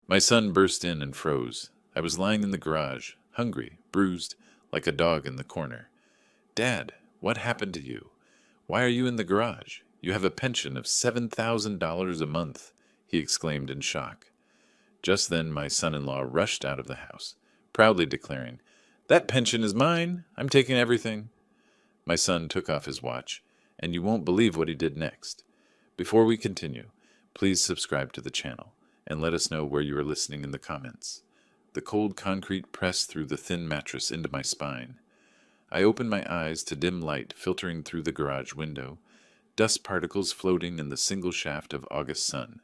My son burst in and froze. I was lying in the garage, hungry, bruised, like a dog in the corner. Dad, what happened to you? Why are you in the garage? You have a pension of $7,000 a month, he exclaimed in shock. Just then my son-in-law rushed out of the house, proudly declaring, "That pension is mine. I'm taking everything." My son took off his watch, and you won't believe what he did next. Before we continue, please subscribe to the channel and let us know where you are listening in the comments. The cold concrete pressed through the thin mattress into my spine. I opened my eyes to dim light filtering through the garage window, dust particles floating in the single shaft of August sun.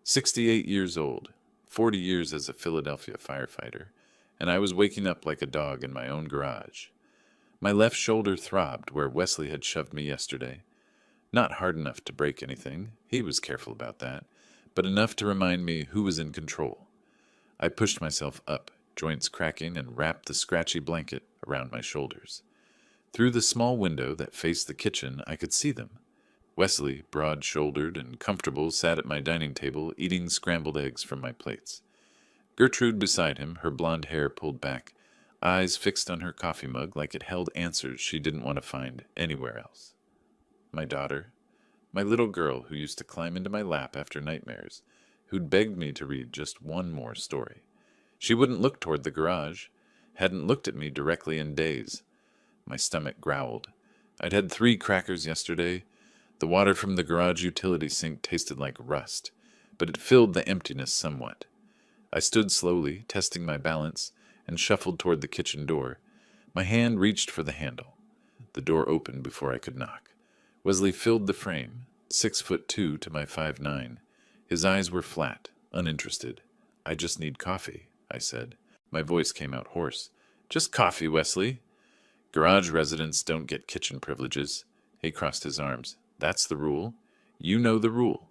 68 years old, 40 years as a Philadelphia firefighter, and I was waking up like a dog in my own garage. My left shoulder throbbed where Wesley had shoved me yesterday. Not hard enough to break anything, he was careful about that, but enough to remind me who was in control. I pushed myself up, joints cracking, and wrapped the scratchy blanket around my shoulders. Through the small window that faced the kitchen, I could see them. Wesley, broad-shouldered and comfortable, sat at my dining table eating scrambled eggs from my plates. Gertrude beside him, her blonde hair pulled back, eyes fixed on her coffee mug like it held answers she didn't want to find anywhere else. My daughter, my little girl who used to climb into my lap after nightmares, who'd begged me to read just one more story. She wouldn't look toward the garage, hadn't looked at me directly in days. My stomach growled. I'd had 3 crackers yesterday. The water from the garage utility sink tasted like rust, but it filled the emptiness somewhat. I stood slowly, testing my balance, and shuffled toward the kitchen door. My hand reached for the handle. The door opened before I could knock. Wesley filled the frame, 6'2" to my 5'9". His eyes were flat, uninterested. "I just need coffee," I said. My voice came out hoarse. "Just coffee, Wesley." "Garage residents don't get kitchen privileges." He crossed his arms. "That's the rule. You know the rule."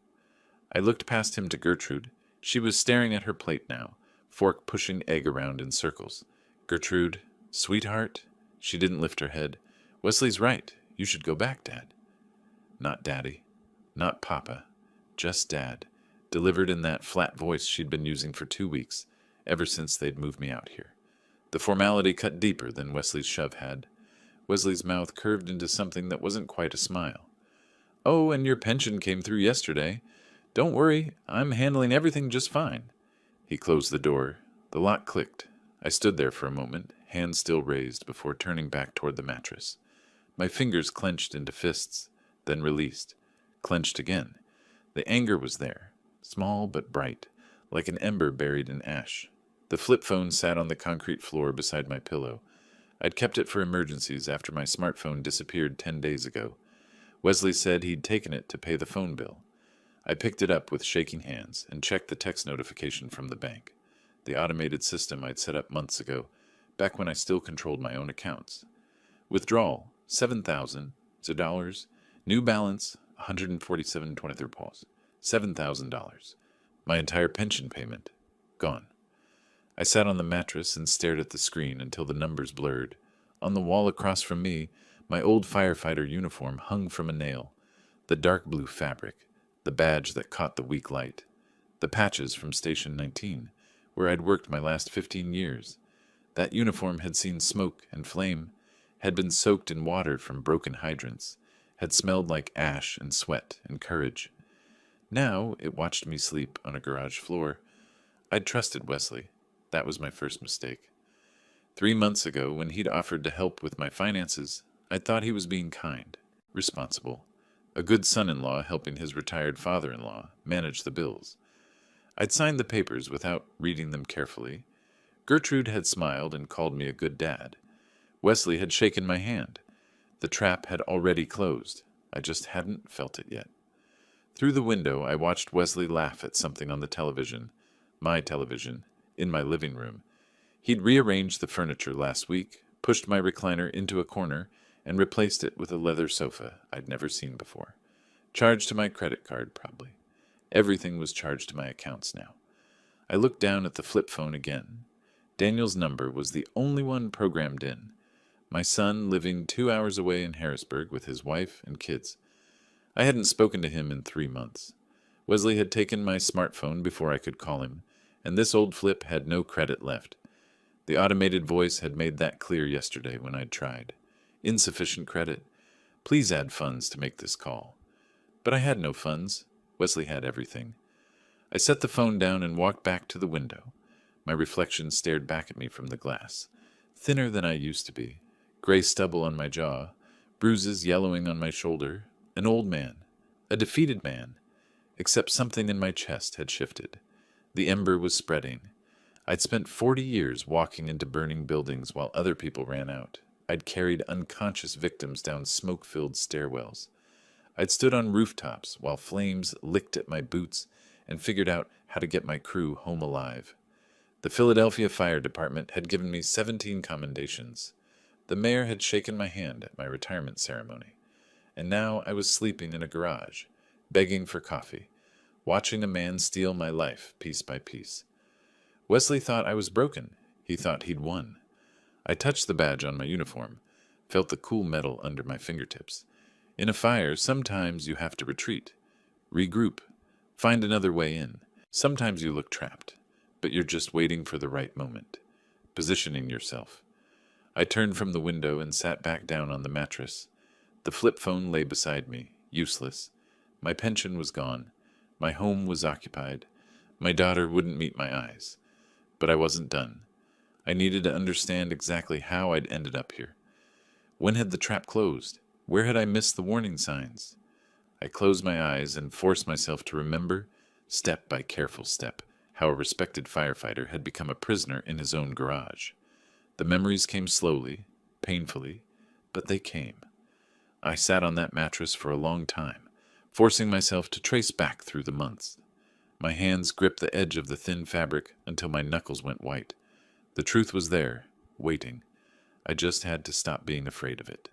I looked past him to Gertrude. She was staring at her plate now, fork pushing egg around in circles. "Gertrude, sweetheart." She didn't lift her head. "Wesley's right. You should go back, Dad." Not Daddy. Not Papa. Just Dad, delivered in that flat voice she'd been using for 2 weeks, ever since they'd moved me out here. The formality cut deeper than Wesley's shove had. Wesley's mouth curved into something that wasn't quite a smile. "Oh, and your pension came through yesterday. Don't worry, I'm handling everything just fine." He closed the door. The lock clicked. I stood there for a moment, hands still raised, before turning back toward the mattress. My fingers clenched into fists, then released. Clenched again. The anger was there, small but bright, like an ember buried in ash. The flip phone sat on the concrete floor beside my pillow. I'd kept it for emergencies after my smartphone disappeared 10 days ago. Wesley said he'd taken it to pay the phone bill. I picked it up with shaking hands and checked the text notification from the bank, the automated system I'd set up months ago, back when I still controlled my own accounts. Withdrawal, $7,000. New balance, 147.23 pulse. $7,000. My entire pension payment. Gone. I sat on the mattress and stared at the screen until the numbers blurred. On the wall across from me, my old firefighter uniform hung from a nail. The dark blue fabric, the badge that caught the weak light. The patches from Station 19, where I'd worked my last 15 years. That uniform had seen smoke and flame, had been soaked in water from broken hydrants, had smelled like ash and sweat and courage. Now it watched me sleep on a garage floor. I'd trusted Wesley. That was my first mistake. 3 months ago, when he'd offered to help with my finances, I thought he was being kind, responsible, a good son-in-law helping his retired father-in-law manage the bills. I'd signed the papers without reading them carefully. Gertrude had smiled and called me a good dad. Wesley had shaken my hand. The trap had already closed. I just hadn't felt it yet. Through the window, I watched Wesley laugh at something on the television, my television, in my living room. He'd rearranged the furniture last week, pushed my recliner into a corner, and replaced it with a leather sofa I'd never seen before. Charged to my credit card, probably. Everything was charged to my accounts now. I looked down at the flip phone again. Daniel's number was the only one programmed in. My son living 2 hours away in Harrisburg with his wife and kids. I hadn't spoken to him in 3 months. Wesley had taken my smartphone before I could call him, and this old flip had no credit left. The automated voice had made that clear yesterday when I'd tried. Insufficient credit. Please add funds to make this call. But I had no funds. Wesley had everything. I set the phone down and walked back to the window. My reflection stared back at me from the glass. Thinner than I used to be. Gray stubble on my jaw. Bruises yellowing on my shoulder. An old man. A defeated man. Except something in my chest had shifted. The ember was spreading. I'd spent 40 years walking into burning buildings while other people ran out. I'd carried unconscious victims down smoke-filled stairwells. I'd stood on rooftops while flames licked at my boots and figured out how to get my crew home alive. The Philadelphia Fire Department had given me 17 commendations. The mayor had shaken my hand at my retirement ceremony. And now I was sleeping in a garage, begging for coffee, watching a man steal my life piece by piece. Wesley thought I was broken. He thought he'd won. I touched the badge on my uniform, felt the cool metal under my fingertips. In a fire, sometimes you have to retreat, regroup, find another way in. Sometimes you look trapped, but you're just waiting for the right moment, positioning yourself. I turned from the window and sat back down on the mattress. The flip phone lay beside me, useless. My pension was gone. My home was occupied. My daughter wouldn't meet my eyes. But I wasn't done. I needed to understand exactly how I'd ended up here. When had the trap closed? Where had I missed the warning signs? I closed my eyes and forced myself to remember, step by careful step, how a respected firefighter had become a prisoner in his own garage. The memories came slowly, painfully, but they came. I sat on that mattress for a long time, forcing myself to trace back through the months. My hands gripped the edge of the thin fabric until my knuckles went white. The truth was there, waiting. I just had to stop being afraid of it.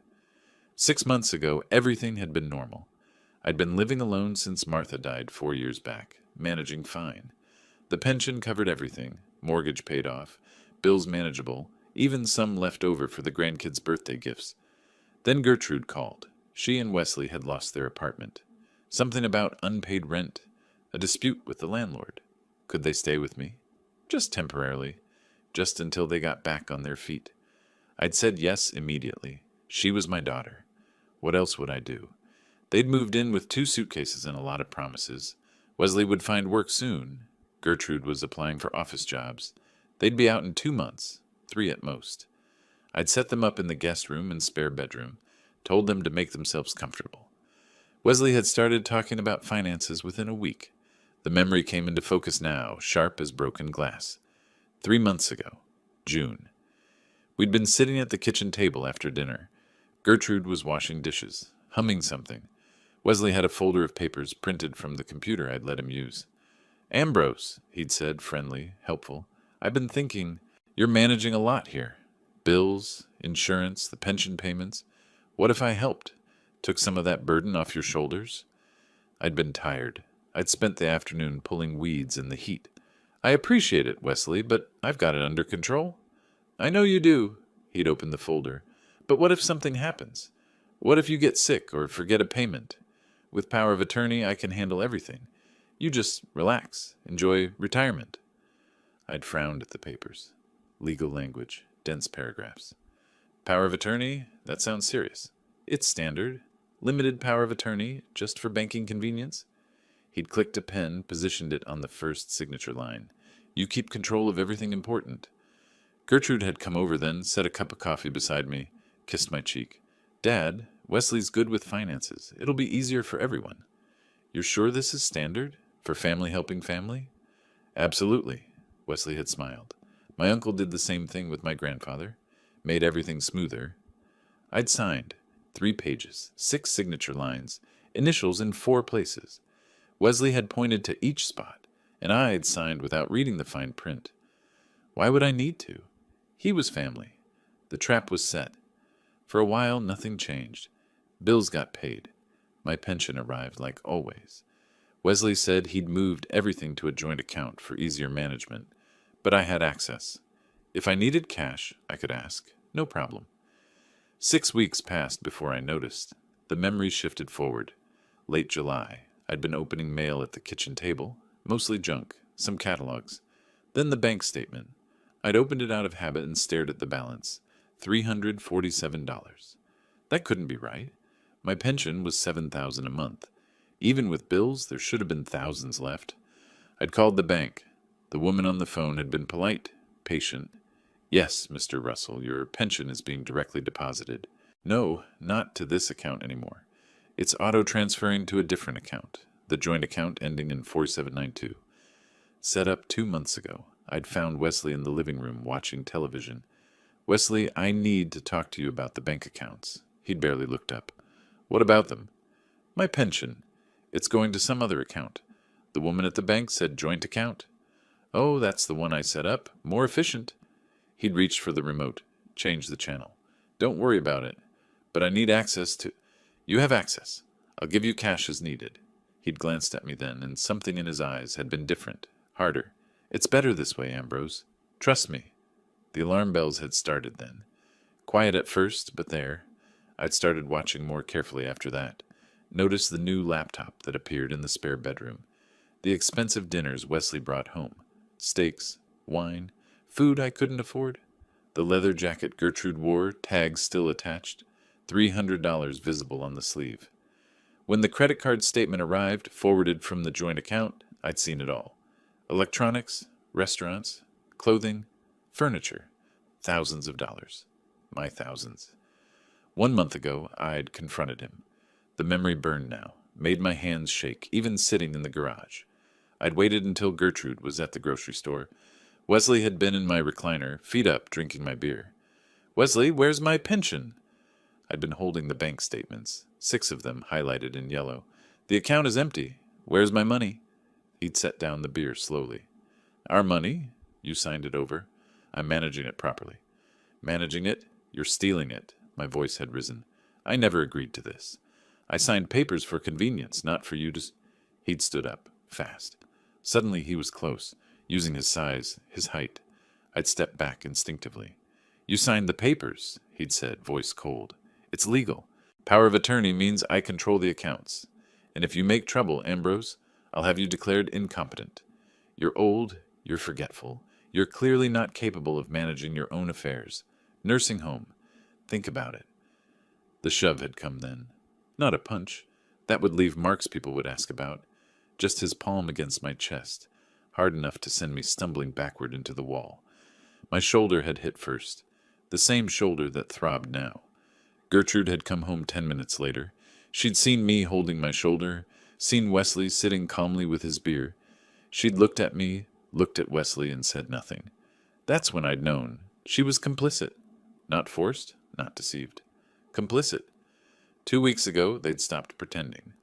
6 months ago, everything had been normal. I'd been living alone since Martha died 4 years back, managing fine. The pension covered everything, mortgage paid off, bills manageable, even some left over for the grandkids' birthday gifts. Then Gertrude called. She and Wesley had lost their apartment. Something about unpaid rent, a dispute with the landlord. Could they stay with me? Just temporarily. Just until they got back on their feet. I'd said yes immediately. She was my daughter. What else would I do? They'd moved in with 2 suitcases and a lot of promises. Wesley would find work soon. Gertrude was applying for office jobs. They'd be out in 2 months, 3 at most. I'd set them up in the guest room and spare bedroom, told them to make themselves comfortable. Wesley had started talking about finances within a week. The memory came into focus now, sharp as broken glass. 3 months ago, June. We'd been sitting at the kitchen table after dinner. Gertrude was washing dishes, humming something. Wesley had a folder of papers printed from the computer I'd let him use. "Ambrose," he'd said, friendly, helpful. "I've been thinking, you're managing a lot here. Bills, insurance, the pension payments. What if I helped? Took some of that burden off your shoulders?" I'd been tired. I'd spent the afternoon pulling weeds in the heat. "I appreciate it, Wesley, but I've got it under control." "I know you do." He'd opened the folder. "But what if something happens? What if you get sick or forget a payment? With power of attorney, I can handle everything. You just relax, enjoy retirement." I'd frowned at the papers. Legal language, dense paragraphs. "Power of attorney? That sounds serious." "It's standard. Limited power of attorney, just for banking convenience." He'd clicked a pen, positioned it on the first signature line. "You keep control of everything important." Gertrude had come over then, set a cup of coffee beside me, kissed my cheek. "Dad, Wesley's good with finances. It'll be easier for everyone." "You're sure this is standard? For family helping family?" "Absolutely," Wesley had smiled. "My uncle did the same thing with my grandfather. Made everything smoother." I'd signed. 3 pages, 6 signature lines, initials in 4 places. Wesley had pointed to each spot, and I had signed without reading the fine print. Why would I need to? He was family. The trap was set. For a while, nothing changed. Bills got paid. My pension arrived like always. Wesley said he'd moved everything to a joint account for easier management, but I had access. If I needed cash, I could ask. No problem. 6 weeks passed before I noticed. The memories shifted forward. Late July. I'd been opening mail at the kitchen table, mostly junk, some catalogs. Then the bank statement. I'd opened it out of habit and stared at the balance. $347. That couldn't be right. My pension was $7,000 a month. Even with bills, there should have been thousands left. I'd called the bank. The woman on the phone had been polite, patient. Yes, Mr. Russell, your pension is being directly deposited. No, not to this account anymore. It's auto-transferring to a different account, the joint account ending in 4792. Set up 2 months ago. I'd found Wesley in the living room watching television. Wesley, I need to talk to you about the bank accounts. He'd barely looked up. What about them? My pension. It's going to some other account. The woman at the bank said joint account. Oh, that's the one I set up. More efficient. He'd reached for the remote, changed the channel. Don't worry about it. But I need access to... You have access. I'll give you cash as needed. He'd glanced at me then, and something in his eyes had been different, harder. It's better this way, Ambrose. Trust me. The alarm bells had started then. Quiet at first, but there. I'd started watching more carefully after that. Noticed the new laptop that appeared in the spare bedroom. The expensive dinners Wesley brought home. Steaks, wine, food I couldn't afford. The leather jacket Gertrude wore, tags still attached. $300 visible on the sleeve. When the credit card statement arrived, forwarded from the joint account, I'd seen it all. Electronics, restaurants, clothing, furniture. Thousands of dollars. My thousands. 1 month ago, I'd confronted him. The memory burned now, made my hands shake, even sitting in the garage. I'd waited until Gertrude was at the grocery store. Wesley had been in my recliner, feet up, drinking my beer. Wesley, where's my pension? I'd been holding the bank statements, 6 of them highlighted in yellow. The account is empty. Where's my money? He'd set down the beer slowly. Our money? You signed it over. I'm managing it properly. Managing it? You're stealing it. My voice had risen. I never agreed to this. I signed papers for convenience, not for you to... He'd stood up, fast. Suddenly he was close, using his size, his height. I'd stepped back instinctively. You signed the papers, he'd said, voice cold. It's legal. Power of attorney means I control the accounts. And if you make trouble, Ambrose, I'll have you declared incompetent. You're old, you're forgetful. You're clearly not capable of managing your own affairs. Nursing home. Think about it. The shove had come then. Not a punch. That would leave marks people would ask about. Just his palm against my chest, hard enough to send me stumbling backward into the wall. My shoulder had hit first, the same shoulder that throbbed now. Gertrude had come home 10 minutes later. She'd seen me holding my shoulder, seen Wesley sitting calmly with his beer. She'd looked at me, looked at Wesley, and said nothing. That's when I'd known. She was complicit. Not forced, not deceived. Complicit. 2 weeks ago, they'd stopped pretending.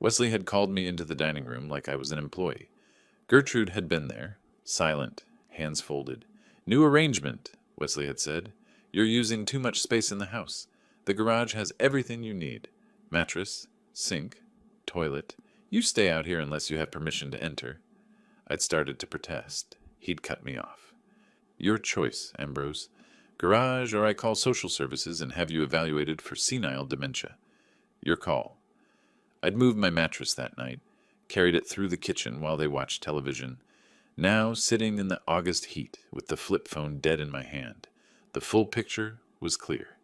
Wesley had called me into the dining room like I was an employee. Gertrude had been there, silent, hands folded. New arrangement, Wesley had said. You're using too much space in the house. The garage has everything you need. Mattress, sink, toilet. You stay out here unless you have permission to enter. I'd started to protest. He'd cut me off. Your choice, Ambrose. Garage, or I call social services and have you evaluated for senile dementia. Your call. I'd moved my mattress that night, carried it through the kitchen while they watched television. Now, sitting in the August heat with the flip phone dead in my hand, the full picture was clear.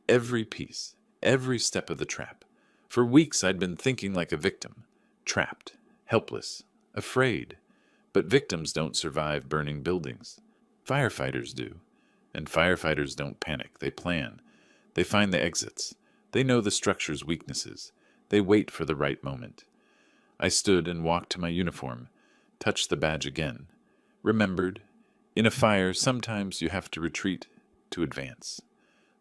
Every piece, every step of the trap. For weeks I'd been thinking like a victim. Trapped, helpless, afraid. But victims don't survive burning buildings. Firefighters do. And firefighters don't panic. They plan. They find the exits. They know the structure's weaknesses. They wait for the right moment. I stood and walked to my uniform, touched the badge again. Remembered, in a fire, sometimes you have to retreat to advance.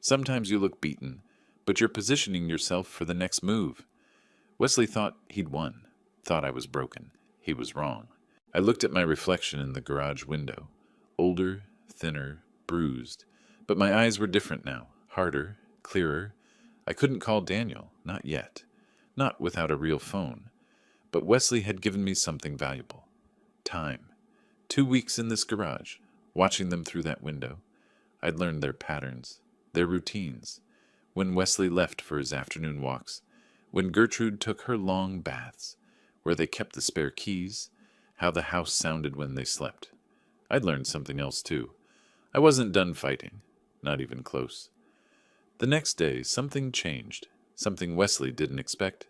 Sometimes you look beaten, but you're positioning yourself for the next move. Wesley thought he'd won, thought I was broken. He was wrong. I looked at my reflection in the garage window. Older, thinner, bruised. But my eyes were different now, harder, clearer. I couldn't call Daniel, not yet. Not without a real phone. But Wesley had given me something valuable. Time. 2 weeks in this garage, watching them through that window. I'd learned their patterns, their routines. When Wesley left for his afternoon walks, when Gertrude took her long baths, where they kept the spare keys, how the house sounded when they slept. I'd learned something else too. I wasn't done fighting. Not even close. The next day, something changed. Something Wesley didn't expect.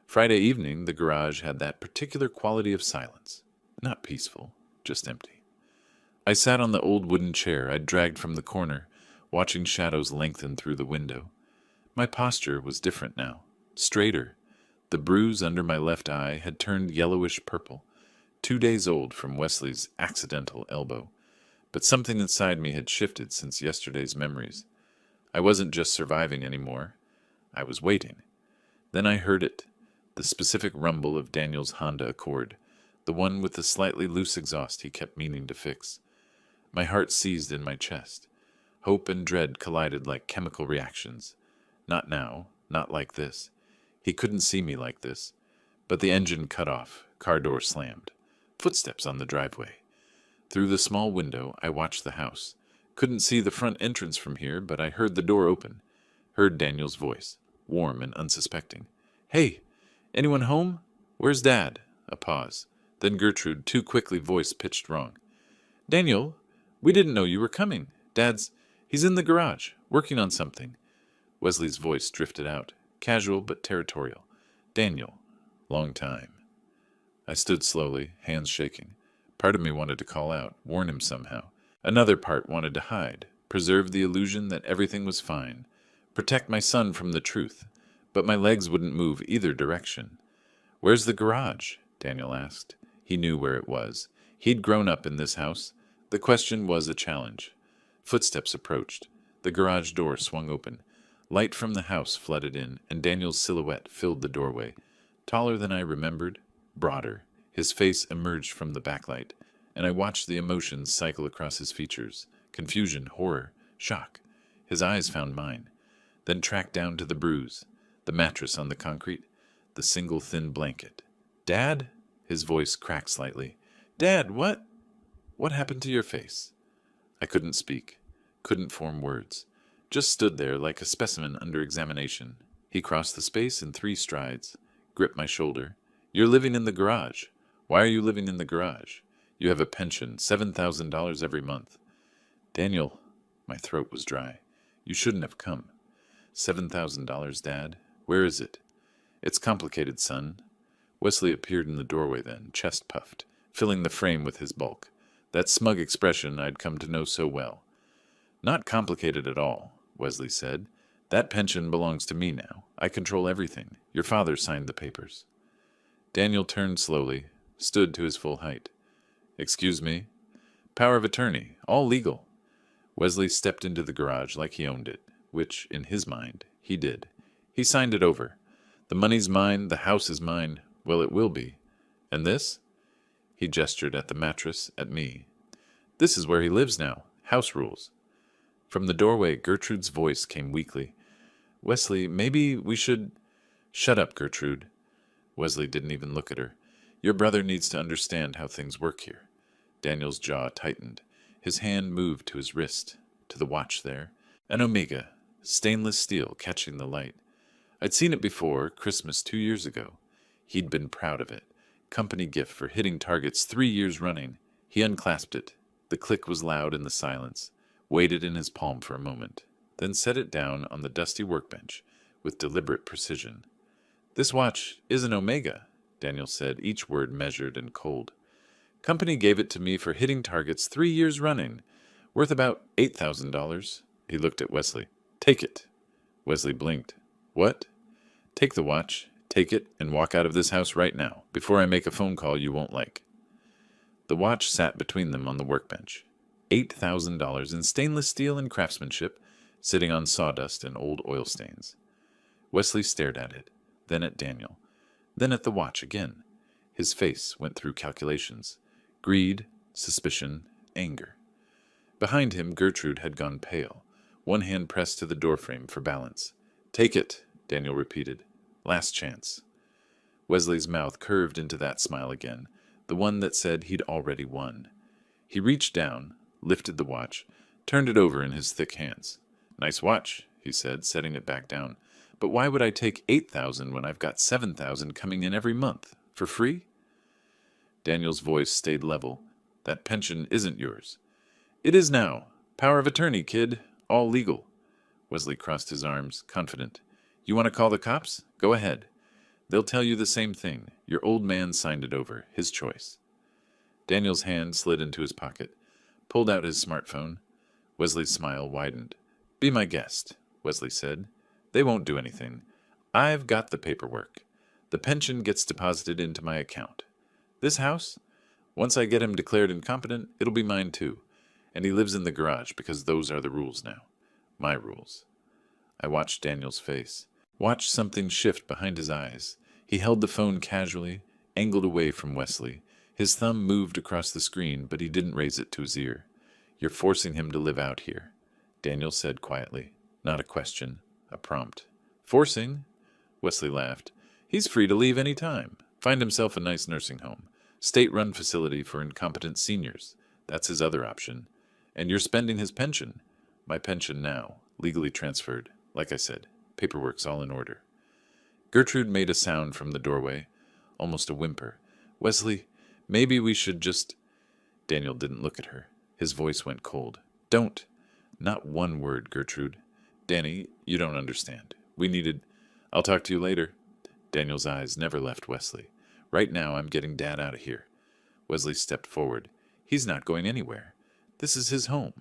Friday evening, the garage had that particular quality of silence. Not peaceful, just empty. I sat on the old wooden chair I'd dragged from the corner, watching shadows lengthen through the window. My posture was different now, straighter. The bruise under my left eye had turned yellowish purple, 2 days old from Wesley's accidental elbow. But something inside me had shifted since yesterday's memories. I wasn't just surviving anymore. I was waiting. Then I heard it, the specific rumble of Daniel's Honda Accord, the one with the slightly loose exhaust he kept meaning to fix. My heart seized in my chest. Hope and dread collided like chemical reactions. Not now, not like this. He couldn't see me like this. But the engine cut off, car door slammed. Footsteps on the driveway. Through the small window, I watched the house. Couldn't see the front entrance from here, but I heard the door open. Heard Daniel's voice, warm and unsuspecting. "Hey, anyone home? Where's Dad?" A pause. Then Gertrude, too quickly voice pitched wrong. "Daniel, we didn't know you were coming. He's in the garage, working on something." Wesley's voice drifted out, casual but territorial. "Daniel, long time." I stood slowly, hands shaking. Part of me wanted to call out, warn him somehow. Another part wanted to hide, preserve the illusion that everything was fine, protect my son from the truth. But my legs wouldn't move either direction. "Where's the garage?" Daniel asked. He knew where it was. He'd grown up in this house. The question was a challenge. Footsteps approached. The garage door swung open. Light from the house flooded in, and Daniel's silhouette filled the doorway. Taller than I remembered, broader. His face emerged from the backlight, and I watched the emotions cycle across his features. Confusion, horror, shock. His eyes found mine, then tracked down to the bruise, the mattress on the concrete, the single thin blanket. "Dad?" His voice cracked slightly. "Dad, what happened to your face?" I couldn't speak, couldn't form words. Just stood there like a specimen under examination. He crossed the space in 3 strides, gripped my shoulder. "You're living in the garage. Why are you living in the garage? You have a pension, $7,000 every month." "Daniel," my throat was dry. "You shouldn't have come." $7,000, Dad? Where is it?" "It's complicated, son." Wesley appeared in the doorway then, chest puffed, filling the frame with his bulk. That smug expression I'd come to know so well. "Not complicated at all," Wesley said. "That pension belongs to me now. I control everything. Your father signed the papers." Daniel turned slowly, stood to his full height. "Excuse me?" "Power of attorney, all legal." Wesley stepped into the garage like he owned it, which, in his mind, he did. He signed it over. "The money's mine, the house is mine. Well, it will be. And this?" He gestured at the mattress, at me. "This is where he lives now. House rules." From the doorway, Gertrude's voice came weakly. "Wesley, maybe we should—" "Shut up, Gertrude." Wesley didn't even look at her. "Your brother needs to understand how things work here." Daniel's jaw tightened. His hand moved to his wrist, to the watch there. An Omega, stainless steel catching the light. I'd seen it before, Christmas 2 years ago. He'd been proud of it. Company gift for hitting targets 3 years running. He unclasped it. The click was loud in the silence. Waited in his palm for a moment, then set it down on the dusty workbench with deliberate precision. "This watch is an Omega," Daniel said, each word measured and cold. "Company gave it to me for hitting targets 3 years running, worth about $8,000. He looked at Wesley. "Take it." Wesley blinked. "What?" "Take the watch. Take it and walk out of this house right now, before I make a phone call you won't like." The watch sat between them on the workbench. $8,000 in stainless steel and craftsmanship, sitting on sawdust and old oil stains. Wesley stared at it, then at Daniel, then at the watch again. His face went through calculations. Greed, suspicion, anger. Behind him, Gertrude had gone pale, one hand pressed to the doorframe for balance. "Take it," Daniel repeated. "Last chance." Wesley's mouth curved into that smile again, the one that said he'd already won. He reached down, lifted the watch, turned it over in his thick hands. "Nice watch," he said, setting it back down. "But why would I take 8,000 when I've got 7,000 coming in every month? For free?" Daniel's voice stayed level. That pension isn't yours. It is now. Power of attorney, kid. All legal. Wesley crossed his arms, confident. You want to call the cops? Go ahead. They'll tell you the same thing. Your old man signed it over. His choice. Daniel's hand slid into his pocket, pulled out his smartphone. Wesley's smile widened. Be my guest, Wesley said. They won't do anything. I've got the paperwork. The pension gets deposited into my account. This house? Once I get him declared incompetent, it'll be mine too. And he lives in the garage because those are the rules now. My rules. I watched Daniel's face. Watched something shift behind his eyes. He held the phone casually, angled away from Wesley. His thumb moved across the screen, but he didn't raise it to his ear. You're forcing him to live out here, Daniel said quietly. Not a question, a prompt. Forcing? Wesley laughed. He's free to leave any time. Find himself a nice nursing home. State-run facility for incompetent seniors. That's his other option. And you're spending his pension. My pension now, legally transferred. Like I said, paperwork's all in order. Gertrude made a sound from the doorway, almost a whimper. Wesley, maybe we should just... Daniel didn't look at her. His voice went cold. Don't. Not one word, Gertrude. Danny, you don't understand. We needed... I'll talk to you later. Daniel's eyes never left Wesley. Right now, I'm getting Dad out of here. Wesley stepped forward. He's not going anywhere. This is his home.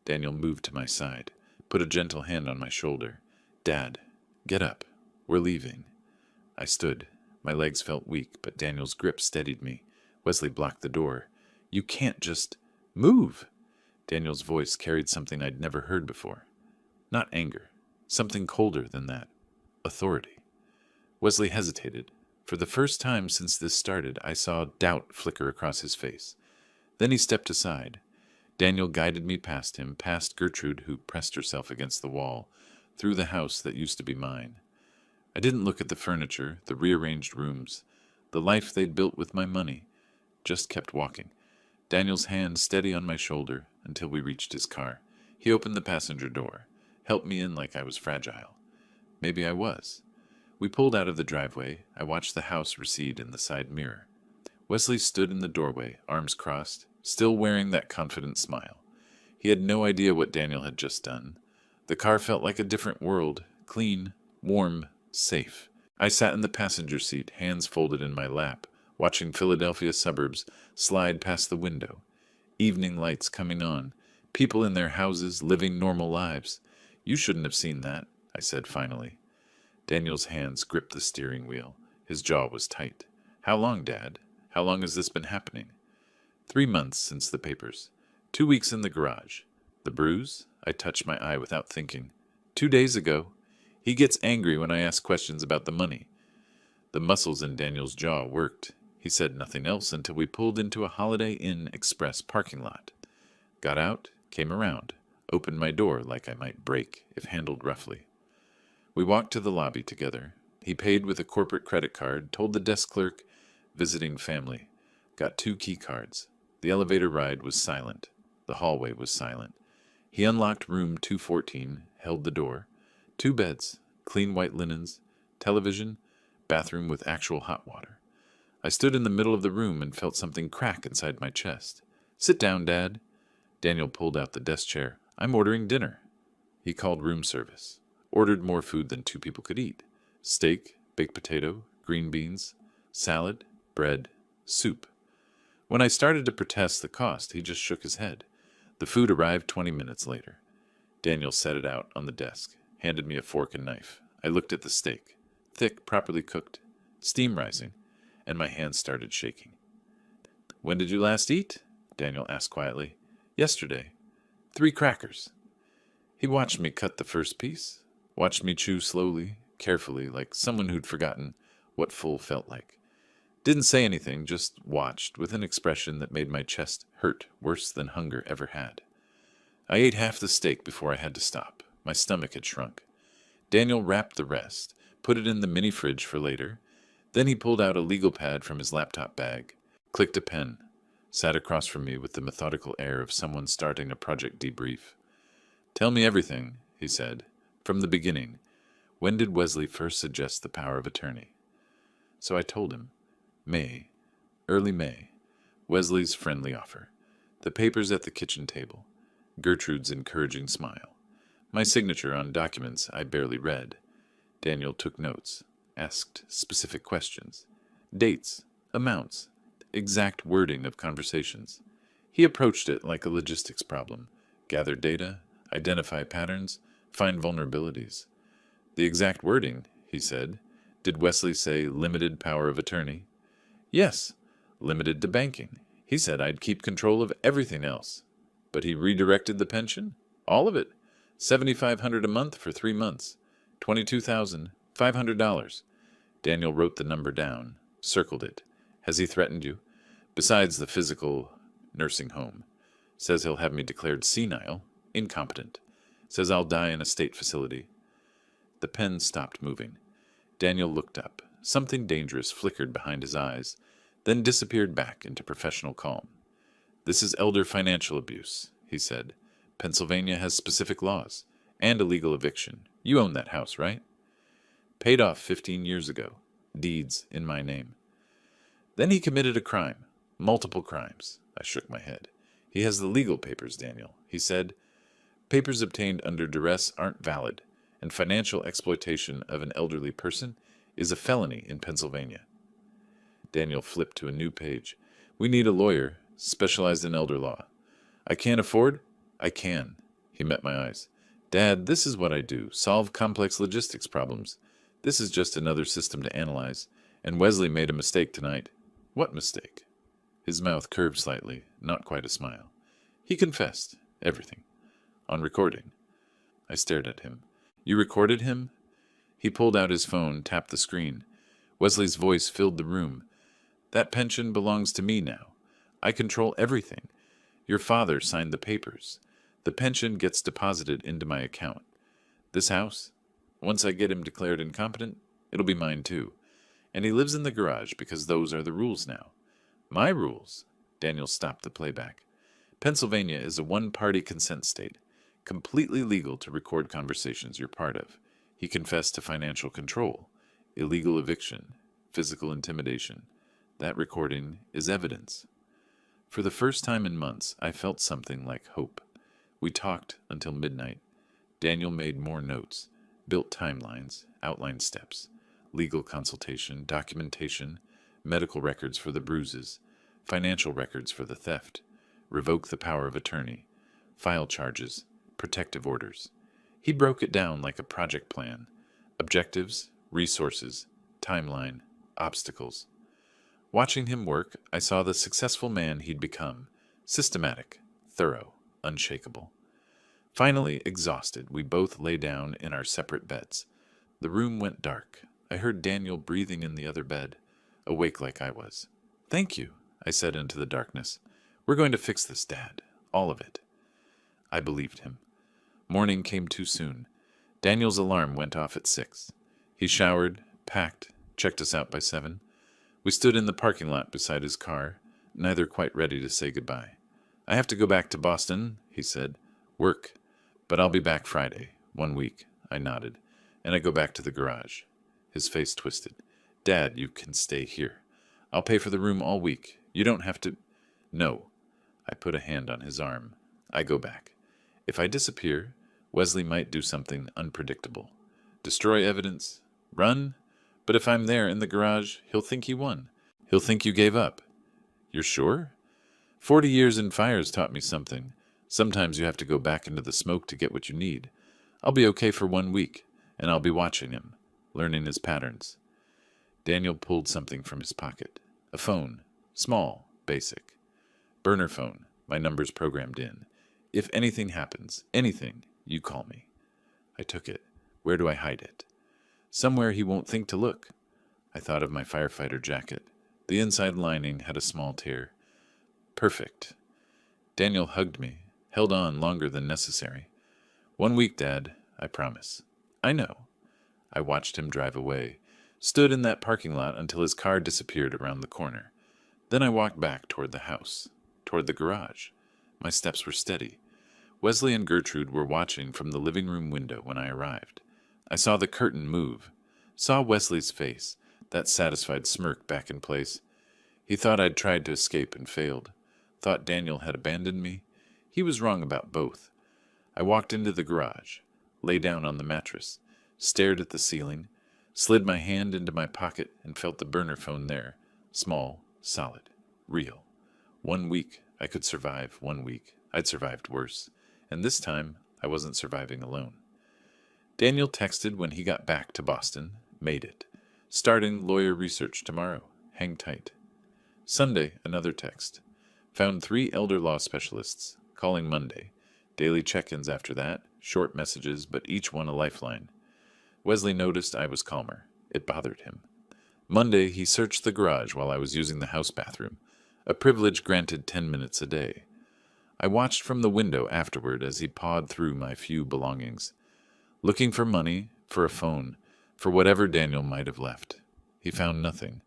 Daniel moved to my side, put a gentle hand on my shoulder. Dad, get up. We're leaving. I stood. My legs felt weak, but Daniel's grip steadied me. Wesley blocked the door. You can't just... Move! Daniel's voice carried something I'd never heard before. Not anger. Something colder than that. Authority. Wesley hesitated. For the first time since this started, I saw doubt flicker across his face. Then he stepped aside. Daniel guided me past him, past Gertrude, who pressed herself against the wall, through the house that used to be mine. I didn't look at the furniture, the rearranged rooms, the life they'd built with my money. Just kept walking. Daniel's hand steady on my shoulder until we reached his car. He opened the passenger door, helped me in like I was fragile. Maybe I was. We pulled out of the driveway. I watched the house recede in the side mirror. Wesley stood in the doorway, arms crossed, still wearing that confident smile. He had no idea what Daniel had just done. The car felt like a different world, clean, warm, safe. I sat in the passenger seat, hands folded in my lap, watching Philadelphia suburbs slide past the window. Evening lights coming on, people in their houses living normal lives. You shouldn't have seen that, I said finally. Daniel's hands gripped the steering wheel. His jaw was tight. How long, Dad? How long has this been happening? 3 months since the papers. 2 weeks in the garage. The bruise? I touched my eye without thinking. 2 days ago. He gets angry when I ask questions about the money. The muscles in Daniel's jaw worked. He said nothing else until we pulled into a Holiday Inn Express parking lot. Got out, came around, opened my door like I might break if handled roughly. We walked to the lobby together. He paid with a corporate credit card, told the desk clerk, visiting family. Got 2 key cards. The elevator ride was silent. The hallway was silent. He unlocked room 214, held the door. 2 beds, clean white linens, television, bathroom with actual hot water. I stood in the middle of the room and felt something crack inside my chest. Sit down, Dad. Daniel pulled out the desk chair. I'm ordering dinner. He called room service. Ordered more food than 2 people could eat. Steak, baked potato, green beans, salad, bread, soup. When I started to protest the cost, he just shook his head. The food arrived 20 minutes later. Daniel set it out on the desk, handed me a fork and knife. I looked at the steak. Thick, properly cooked, steam rising, and my hands started shaking. When did you last eat? Daniel asked quietly. Yesterday. 3 crackers. He watched me cut the first piece, watched me chew slowly, carefully, like someone who'd forgotten what full felt like. Didn't say anything, just watched, with an expression that made my chest hurt worse than hunger ever had. I ate half the steak before I had to stop. My stomach had shrunk. Daniel wrapped the rest, put it in the mini fridge for later. Then he pulled out a legal pad from his laptop bag, clicked a pen, sat across from me with the methodical air of someone starting a project debrief. Tell me everything, he said, from the beginning. When did Wesley first suggest the power of attorney? So I told him. May, early May, Wesley's friendly offer. The papers at the kitchen table. Gertrude's encouraging smile. My signature on documents I barely read. Daniel took notes, asked specific questions. Dates, amounts, exact wording of conversations. He approached it like a logistics problem. Gather data, identify patterns, find vulnerabilities. The exact wording, he said. Did Wesley say limited power of attorney? Yes, limited to banking. He said I'd keep control of everything else. But he redirected the pension? All of it. $7,500 a month for 3 months. $22,500. Daniel wrote the number down, circled it. Has he threatened you? Besides the physical nursing home. Says he'll have me declared senile, incompetent. Says I'll die in a state facility. The pen stopped moving. Daniel looked up. Something dangerous flickered behind his eyes, then disappeared back into professional calm. This is elder financial abuse, he said. Pennsylvania has specific laws, and a legal eviction. You own that house, right? Paid off 15 years ago. Deeds in my name. Then he committed a crime. Multiple crimes. I shook my head. He has the legal papers, Daniel. He said, papers obtained under duress aren't valid, and financial exploitation of an elderly person is a felony in Pennsylvania. Daniel flipped to a new page. We need a lawyer, specialized in elder law. I can't afford? I can. He met my eyes. Dad, this is what I do. Solve complex logistics problems. This is just another system to analyze. And Wesley made a mistake tonight. What mistake? His mouth curved slightly, not quite a smile. He confessed. Everything. On recording. I stared at him. You recorded him? He pulled out his phone, tapped the screen. Wesley's voice filled the room. That pension belongs to me now. I control everything. Your father signed the papers. The pension gets deposited into my account. This house, once I get him declared incompetent, it'll be mine too. And he lives in the garage because those are the rules now. My rules? Daniel stopped the playback. Pennsylvania is a one-party consent state, completely legal to record conversations you're part of. He confessed to financial control, illegal eviction, physical intimidation. That recording is evidence. For the first time in months, I felt something like hope. We talked until midnight. Daniel made more notes, built timelines, outlined steps, legal consultation, documentation, medical records for the bruises, financial records for the theft, revoke the power of attorney, file charges, protective orders. He broke it down like a project plan. Objectives, resources, timeline, obstacles. Watching him work, I saw the successful man he'd become. Systematic, thorough, unshakable. Finally, exhausted, we both lay down in our separate beds. The room went dark. I heard Daniel breathing in the other bed, awake like I was. Thank you, I said into the darkness. We're going to fix this, Dad. All of it. I believed him. Morning came too soon. Daniel's alarm went off at 6. He showered, packed, checked us out by 7. We stood in the parking lot beside his car, neither quite ready to say goodbye. I have to go back to Boston, he said. Work. But I'll be back Friday. 1 week. I nodded. And I go back to the garage. His face twisted. Dad, you can stay here. I'll pay for the room all week. You don't have to... No. I put a hand on his arm. I go back. If I disappear, Wesley might do something unpredictable. Destroy evidence. Run. But if I'm there in the garage, he'll think he won. He'll think you gave up. You're sure? 40 years in fires taught me something. Sometimes you have to go back into the smoke to get what you need. I'll be okay for 1 week, and I'll be watching him, learning his patterns. Daniel pulled something from his pocket. A phone. Small. Basic. Burner phone. My number's programmed in. If anything happens, anything, you call me. I took it. Where do I hide it? Somewhere he won't think to look. I thought of my firefighter jacket. The inside lining had a small tear. Perfect. Daniel hugged me, held on longer than necessary. 1 week, Dad, I promise. I know. I watched him drive away, stood in that parking lot until his car disappeared around the corner. Then I walked back toward the house, toward the garage. My steps were steady. Wesley and Gertrude were watching from the living room window when I arrived. I saw the curtain move, saw Wesley's face, that satisfied smirk back in place. He thought I'd tried to escape and failed. thought Daniel had abandoned me. He was wrong about both. I walked into the garage, lay down on the mattress, stared at the ceiling, slid my hand into my pocket and felt the burner phone there. Small, solid, real. 1 week, I could survive 1 week. I'd survived worse. And this time, I wasn't surviving alone. Daniel texted when he got back to Boston. Made it. Starting lawyer research tomorrow. Hang tight. Sunday, another text. Found 3 elder law specialists. Calling Monday. Daily check-ins after that. Short messages, but each one a lifeline. Wesley noticed I was calmer. It bothered him. Monday, he searched the garage while I was using the house bathroom, a privilege granted 10 minutes a day. I watched from the window afterward as he pawed through my few belongings, looking for money, for a phone, for whatever Daniel might have left. He found nothing.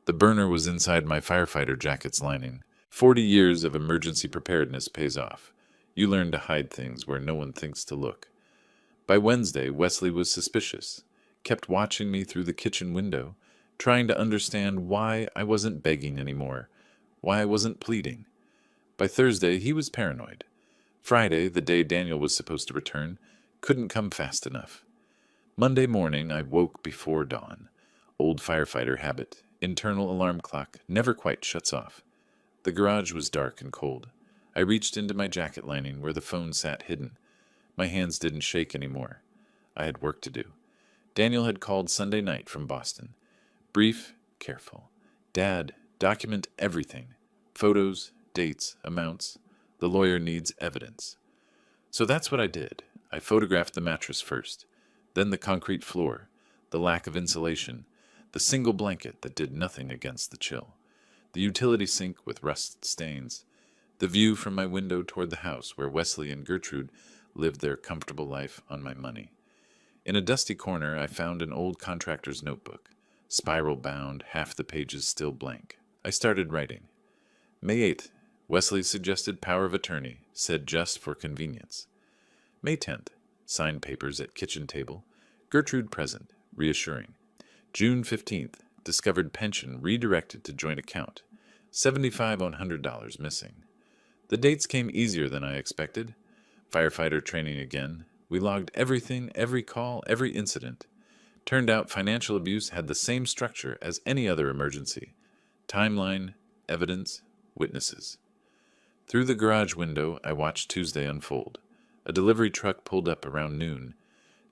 The burner was inside my firefighter jacket's lining. 40 years of emergency preparedness pays off. You learn to hide things where no one thinks to look. By Wednesday, Wesley was suspicious, kept watching me through the kitchen window, trying to understand why I wasn't begging anymore, why I wasn't pleading. By Thursday, he was paranoid. Friday, the day Daniel was supposed to return, couldn't come fast enough. Monday morning, I woke before dawn. Old firefighter habit. Internal alarm clock never quite shuts off. The garage was dark and cold. I reached into my jacket lining where the phone sat hidden. My hands didn't shake anymore. I had work to do. Daniel had called Sunday night from Boston. Brief, careful. Dad, document everything. Photos, dates, amounts. The lawyer needs evidence. So that's what I did. I photographed the mattress first, then the concrete floor, the lack of insulation, the single blanket that did nothing against the chill, the utility sink with rust stains, the view from my window toward the house where Wesley and Gertrude lived their comfortable life on my money. In a dusty corner, I found an old contractor's notebook, spiral-bound, half the pages still blank. I started writing. May 8th, Wesley suggested power of attorney, said just for convenience. May 10th, signed papers at kitchen table, Gertrude present, reassuring. June 15th, discovered pension redirected to joint account, $75 on $100 missing. The dates came easier than I expected. Firefighter training again. We logged everything, every call, every incident. Turned out financial abuse had the same structure as any other emergency. Timeline, evidence, witnesses. Through the garage window, I watched Tuesday unfold. A delivery truck pulled up around noon.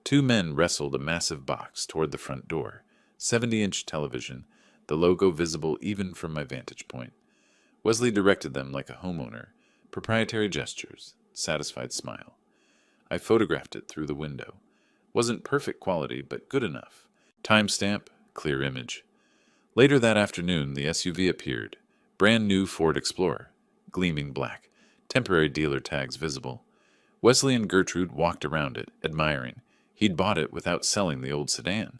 2 men wrestled a massive box toward the front door. 70-inch television, the logo visible even from my vantage point. Wesley directed them like a homeowner. Proprietary gestures, satisfied smile. I photographed it through the window. Wasn't perfect quality, but good enough. Timestamp, clear image. Later that afternoon, the SUV appeared. Brand new Ford Explorer, gleaming black, temporary dealer tags visible. Wesley and Gertrude walked around it, admiring. He'd bought it without selling the old sedan.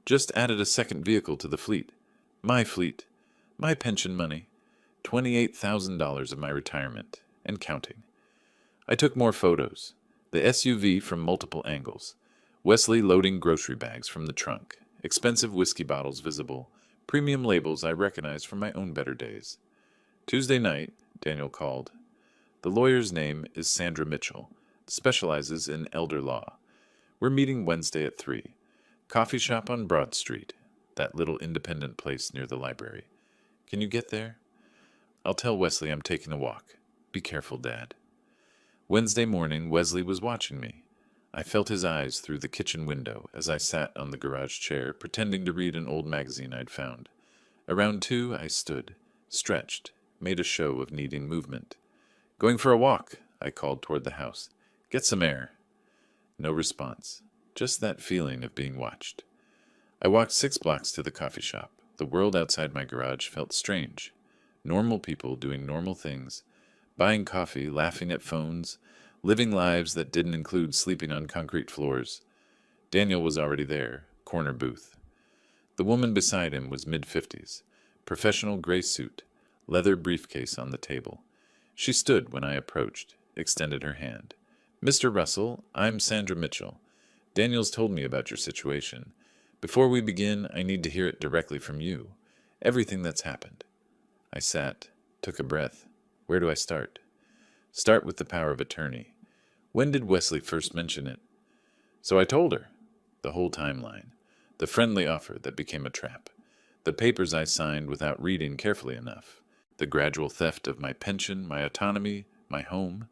Just added a second vehicle to the fleet. My fleet. My pension money. $28,000 of my retirement, and counting. I took more photos. The SUV from multiple angles. Wesley loading grocery bags from the trunk. Expensive whiskey bottles visible. Premium labels I recognized from my own better days. Tuesday night, Daniel called. The lawyer's name is Sandra Mitchell. Specializes in elder law. We're meeting Wednesday at 3. Coffee shop on Broad Street. That little independent place near the library. Can you get there? I'll tell Wesley I'm taking a walk. Be careful, Dad. Wednesday morning, Wesley was watching me. I felt his eyes through the kitchen window as I sat on the garage chair, pretending to read an old magazine I'd found. Around 2, I stood, stretched, made a show of needing movement. Going for a walk, I called toward the house. Get some air. No response. Just that feeling of being watched. I walked 6 blocks to the coffee shop. The world outside my garage felt strange. Normal people doing normal things, buying coffee, laughing at phones, living lives that didn't include sleeping on concrete floors. Daniel was already there, corner booth. The woman beside him was mid-50s, professional gray suit, leather briefcase on the table. She stood when I approached, extended her hand. Mr. Russell, I'm Sandra Mitchell. Daniel's told me about your situation. Before we begin, I need to hear it directly from you. Everything that's happened. I sat, took a breath. Where do I start? Start with the power of attorney. When did Wesley first mention it? So I told her. The whole timeline. The friendly offer that became a trap. The papers I signed without reading carefully enough. The gradual theft of my pension, my autonomy, my home.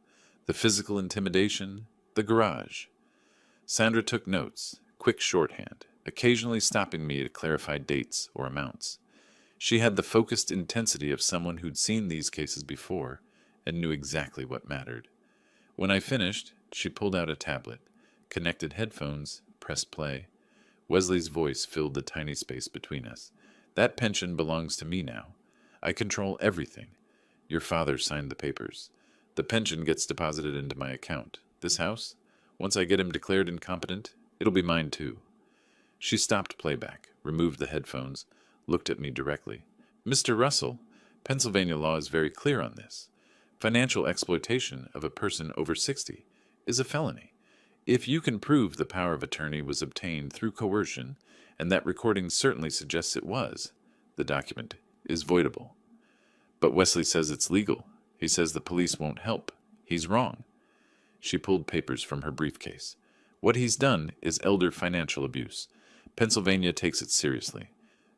The physical intimidation. The garage. Sandra took notes, quick shorthand, occasionally stopping me to clarify dates or amounts. She had the focused intensity of someone who'd seen these cases before and knew exactly what mattered. When I finished, she pulled out a tablet, connected headphones, pressed play. Wesley's voice filled the tiny space between us. That pension belongs to me now. I control everything. Your father signed the papers. The pension gets deposited into my account. This house? Once I get him declared incompetent, it'll be mine too. She stopped playback, removed the headphones, looked at me directly. Mr. Russell, Pennsylvania law is very clear on this. Financial exploitation of a person over 60 is a felony. If you can prove the power of attorney was obtained through coercion, and that recording certainly suggests it was, the document is voidable. But Wesley says it's legal. He says the police won't help. He's wrong. She pulled papers from her briefcase. What he's done is elder financial abuse. Pennsylvania takes it seriously.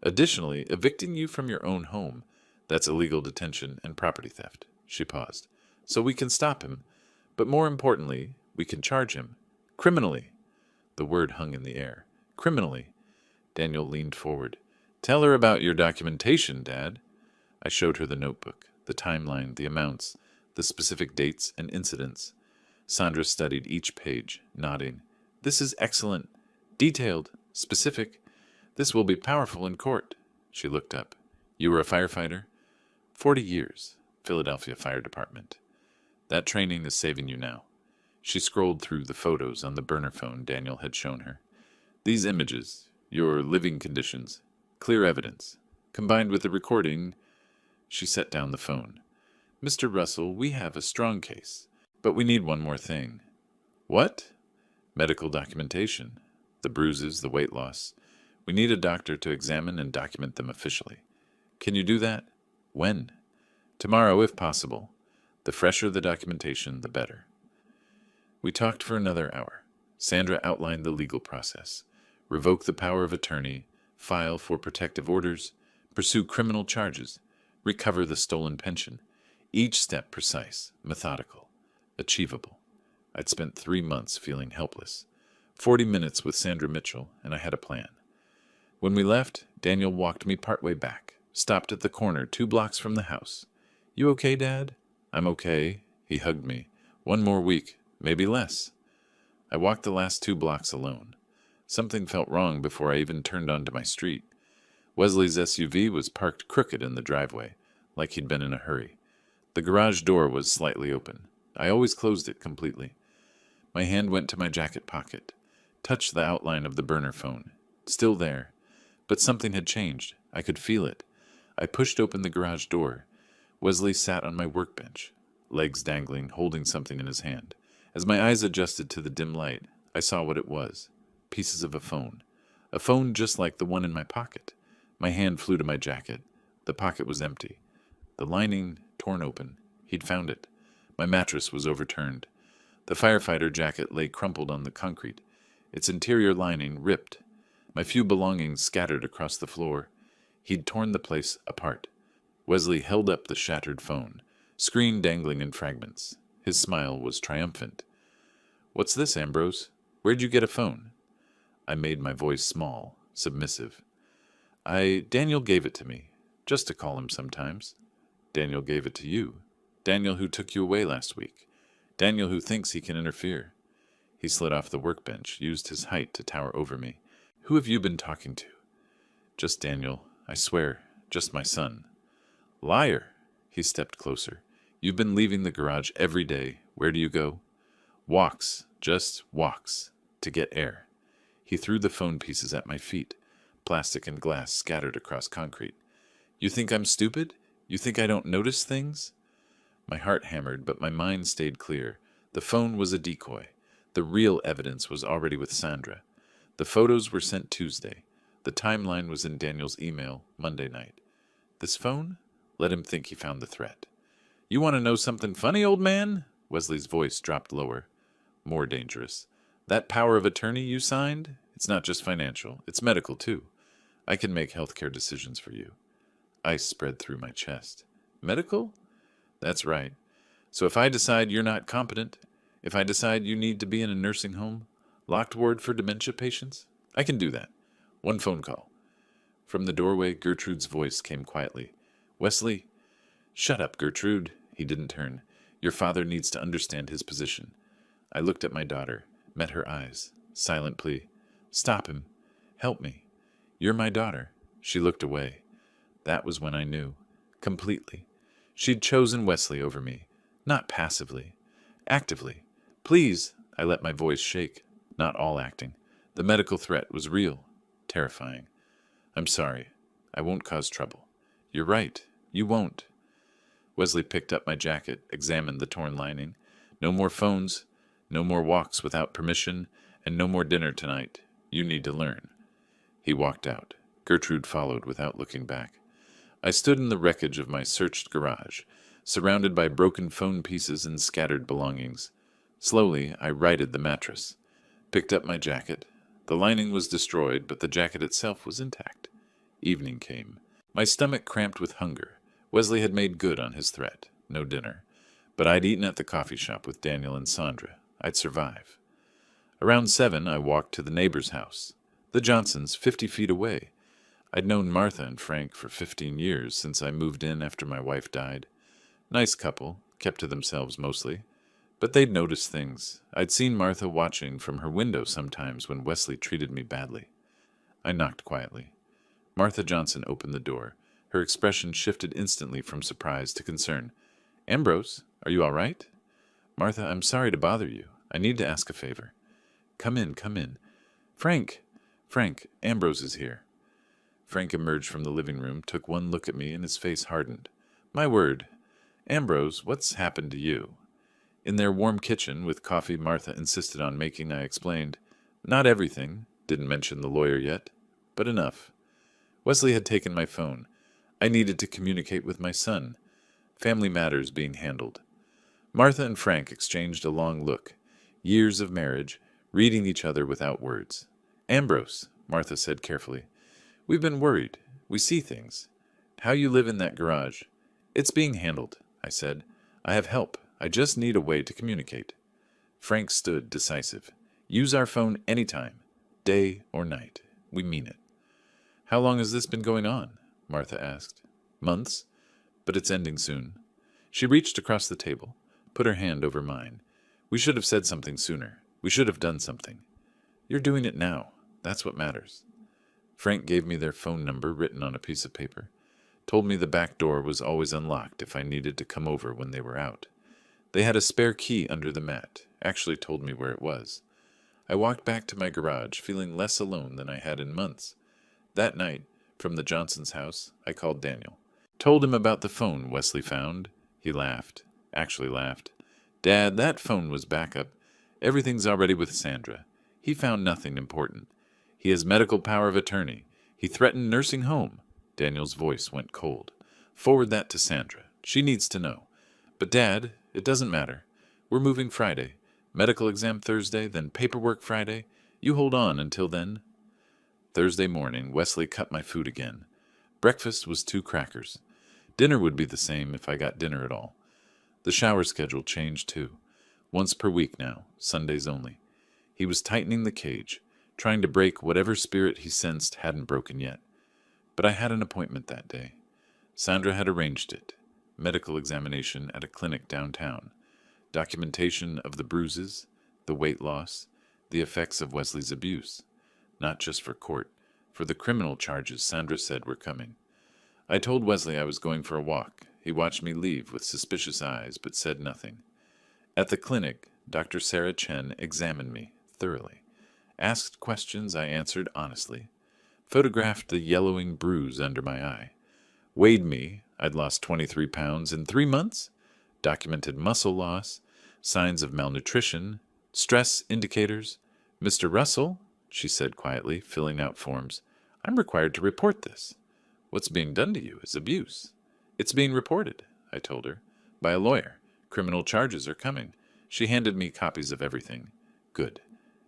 Additionally, evicting you from your own home, that's illegal detention and property theft. She paused. So we can stop him, but more importantly, we can charge him. Criminally. The word hung in the air. Criminally. Daniel leaned forward. Tell her about your documentation, Dad. I showed her the notebook, the timeline, the amounts, the specific dates and incidents. Sandra studied each page, nodding. This is excellent. Detailed. Specific. This will be powerful in court. She looked up. You were a firefighter? 40 years. Philadelphia Fire Department. That training is saving you now. She scrolled through the photos on the burner phone Daniel had shown her. These images, your living conditions, clear evidence, combined with the recording. She set down the phone. Mr. Russell, we have a strong case, but we need one more thing. What? Medical documentation. The bruises, the weight loss. We need a doctor to examine and document them officially. Can you do that? When? Tomorrow, if possible. The fresher the documentation, the better. We talked for another hour. Sandra outlined the legal process. Revoke the power of attorney, file for protective orders, pursue criminal charges, recover the stolen pension. Each step precise, methodical, achievable. I'd spent 3 months feeling helpless. 40 minutes with Sandra Mitchell, and I had a plan. When we left, Daniel walked me partway back, stopped at the corner 2 blocks from the house. You okay, Dad? I'm okay. He hugged me. 1 more week, maybe less. I walked the last 2 blocks alone. Something felt wrong before I even turned onto my street. Wesley's SUV was parked crooked in the driveway, like he'd been in a hurry. The garage door was slightly open. I always closed it completely. My hand went to my jacket pocket, touched the outline of the burner phone. Still there. But something had changed. I could feel it. I pushed open the garage door. Wesley sat on my workbench, legs dangling, holding something in his hand. As my eyes adjusted to the dim light, I saw what it was. Pieces of a phone. A phone just like the one in my pocket. My hand flew to my jacket. The pocket was empty. The lining torn open. He'd found it. My mattress was overturned. The firefighter jacket lay crumpled on the concrete, its interior lining ripped. My few belongings scattered across the floor. He'd torn the place apart. Wesley held up the shattered phone, screen dangling in fragments. His smile was triumphant. What's this, Ambrose? Where'd you get a phone? I made my voice small, submissive. Daniel gave it to me, just to call him sometimes. Daniel gave it to you. Daniel who took you away last week. Daniel who thinks he can interfere. He slid off the workbench, used his height to tower over me. Who have you been talking to? Just Daniel, I swear, just my son. Liar! He stepped closer. You've been leaving the garage every day. Where do you go? Walks, just walks, to get air. He threw the phone pieces at my feet, plastic and glass scattered across concrete. You think I'm stupid? You think I don't notice things? My heart hammered, but my mind stayed clear. The phone was a decoy. The real evidence was already with Sandra. The photos were sent Tuesday. The timeline was in Daniel's email Monday night. This phone? Let him think he found the threat. You want to know something funny, old man? Wesley's voice dropped lower. More dangerous. That power of attorney you signed? It's not just financial. It's medical, too. I can make healthcare decisions for you. Ice spread through my chest. Medical? That's right. So if I decide you're not competent, if I decide you need to be in a nursing home, locked ward for dementia patients, I can do that. One phone call. From the doorway, Gertrude's voice came quietly. Wesley, shut up, Gertrude. He didn't turn. Your father needs to understand his position. I looked at my daughter, met her eyes. Silent plea. Stop him. Help me. You're my daughter. She looked away. That was when I knew. Completely. She'd chosen Wesley over me. Not passively. Actively. Please, I let my voice shake. Not all acting. The medical threat was real. Terrifying. I'm sorry. I won't cause trouble. You're right. You won't. Wesley picked up my jacket, examined the torn lining. No more phones, no more walks without permission, and no more dinner tonight. You need to learn. He walked out. Gertrude followed without looking back. I stood in the wreckage of my searched garage, surrounded by broken phone pieces and scattered belongings. Slowly, I righted the mattress, picked up my jacket. The lining was destroyed, but the jacket itself was intact. Evening came. My stomach cramped with hunger. Wesley had made good on his threat. No dinner. But I'd eaten at the coffee shop with Daniel and Sandra. I'd survive. Around 7, I walked to the neighbor's house. The Johnsons, 50 feet away. I'd known Martha and Frank for 15 years since I moved in after my wife died. Nice couple, kept to themselves mostly. But they'd noticed things. I'd seen Martha watching from her window sometimes when Wesley treated me badly. I knocked quietly. Martha Johnson opened the door. Her expression shifted instantly from surprise to concern. Ambrose, are you all right? Martha, I'm sorry to bother you. I need to ask a favor. Come in, come in. Frank, Ambrose is here. Frank emerged from the living room, took one look at me, and his face hardened. My word. Ambrose, what's happened to you? In their warm kitchen, with coffee Martha insisted on making, I explained. Not everything. Didn't mention the lawyer yet. But enough. Wesley had taken my phone. I needed to communicate with my son. Family matters being handled. Martha and Frank exchanged a long look. Years of marriage, reading each other without words. Ambrose, Martha said carefully. We've been worried. We see things. How you live in that garage. It's being handled, I said. I have help. I just need a way to communicate. Frank stood decisive. Use our phone anytime, day or night. We mean it. How long has this been going on? Martha asked. Months, but it's ending soon. She reached across the table, put her hand over mine. We should have said something sooner. We should have done something. You're doing it now. That's what matters. Frank gave me their phone number written on a piece of paper. Told me the back door was always unlocked if I needed to come over when they were out. They had a spare key under the mat. Actually told me where it was. I walked back to my garage, feeling less alone than I had in months. That night, from the Johnsons' house, I called Daniel. Told him about the phone Wesley found. He laughed. Actually laughed. Dad, that phone was backup. Everything's already with Sandra. He found nothing important. He has medical power of attorney. He threatened nursing home. Daniel's voice went cold. Forward that to Sandra. She needs to know. But Dad, it doesn't matter. We're moving Friday. Medical exam Thursday, then paperwork Friday. You hold on until then. Thursday morning, Wesley cut my food again. Breakfast was 2 crackers. Dinner would be the same if I got dinner at all. The shower schedule changed too. Once per week now, Sundays only. He was tightening the cage, trying to break whatever spirit he sensed hadn't broken yet. But I had an appointment that day. Sandra had arranged it. Medical examination at a clinic downtown. Documentation of the bruises, the weight loss, the effects of Wesley's abuse. Not just for court, for the criminal charges Sandra said were coming. I told Wesley I was going for a walk. He watched me leave with suspicious eyes, but said nothing. At the clinic, Dr. Sarah Chen examined me thoroughly. Asked questions I answered honestly. Photographed the yellowing bruise under my eye. Weighed me. I'd lost 23 pounds in 3 months. Documented muscle loss, signs of malnutrition, stress indicators. Mr. Russell, she said quietly, filling out forms, I'm required to report this. What's being done to you is abuse. It's being reported, I told her. By a lawyer. Criminal charges are coming. She handed me copies of everything. Good.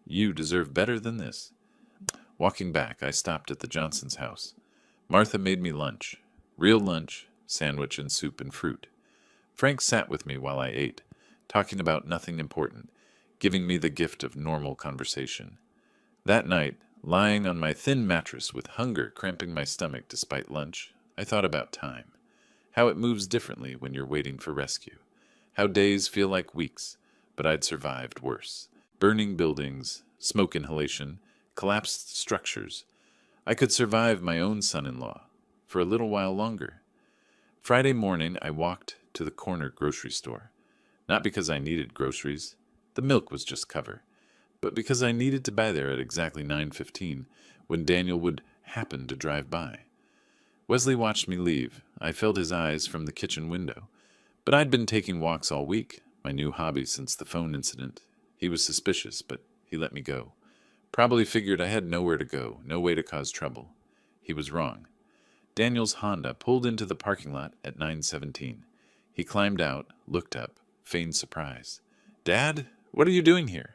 You deserve better than this. Walking back, I stopped at the Johnsons' house. Martha made me lunch. Real lunch, sandwich and soup and fruit. Frank sat with me while I ate, talking about nothing important, giving me the gift of normal conversation. That night, lying on my thin mattress with hunger cramping my stomach despite lunch, I thought about time. How it moves differently when you're waiting for rescue. How days feel like weeks, but I'd survived worse. Burning buildings, smoke inhalation, collapsed structures. I could survive my own son-in-law for a little while longer. Friday morning, I walked to the corner grocery store. Not because I needed groceries. The milk was just cover. But because I needed to buy there at exactly 9:15, when Daniel would happen to drive by. Wesley watched me leave. I felt his eyes from the kitchen window. But I'd been taking walks all week, my new hobby since the phone incident. He was suspicious, but he let me go. Probably figured I had nowhere to go, no way to cause trouble. He was wrong. Daniel's Honda pulled into the parking lot at 9:17. He climbed out, looked up, feigned surprise. "Dad, what are you doing here?"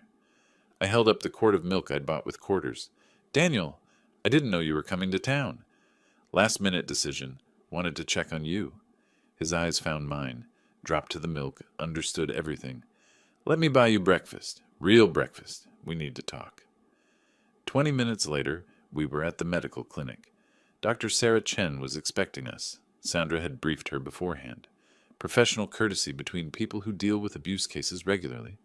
I held up the quart of milk I'd bought with quarters. "Daniel, I didn't know you were coming to town." Last-minute decision. Wanted to check on you. His eyes found mine, dropped to the milk, understood everything. "Let me buy you breakfast. Real breakfast. We need to talk." 20 minutes later, we were at the medical clinic. Dr. Sarah Chen was expecting us. Sandra had briefed her beforehand. Professional courtesy between people who deal with abuse cases regularly.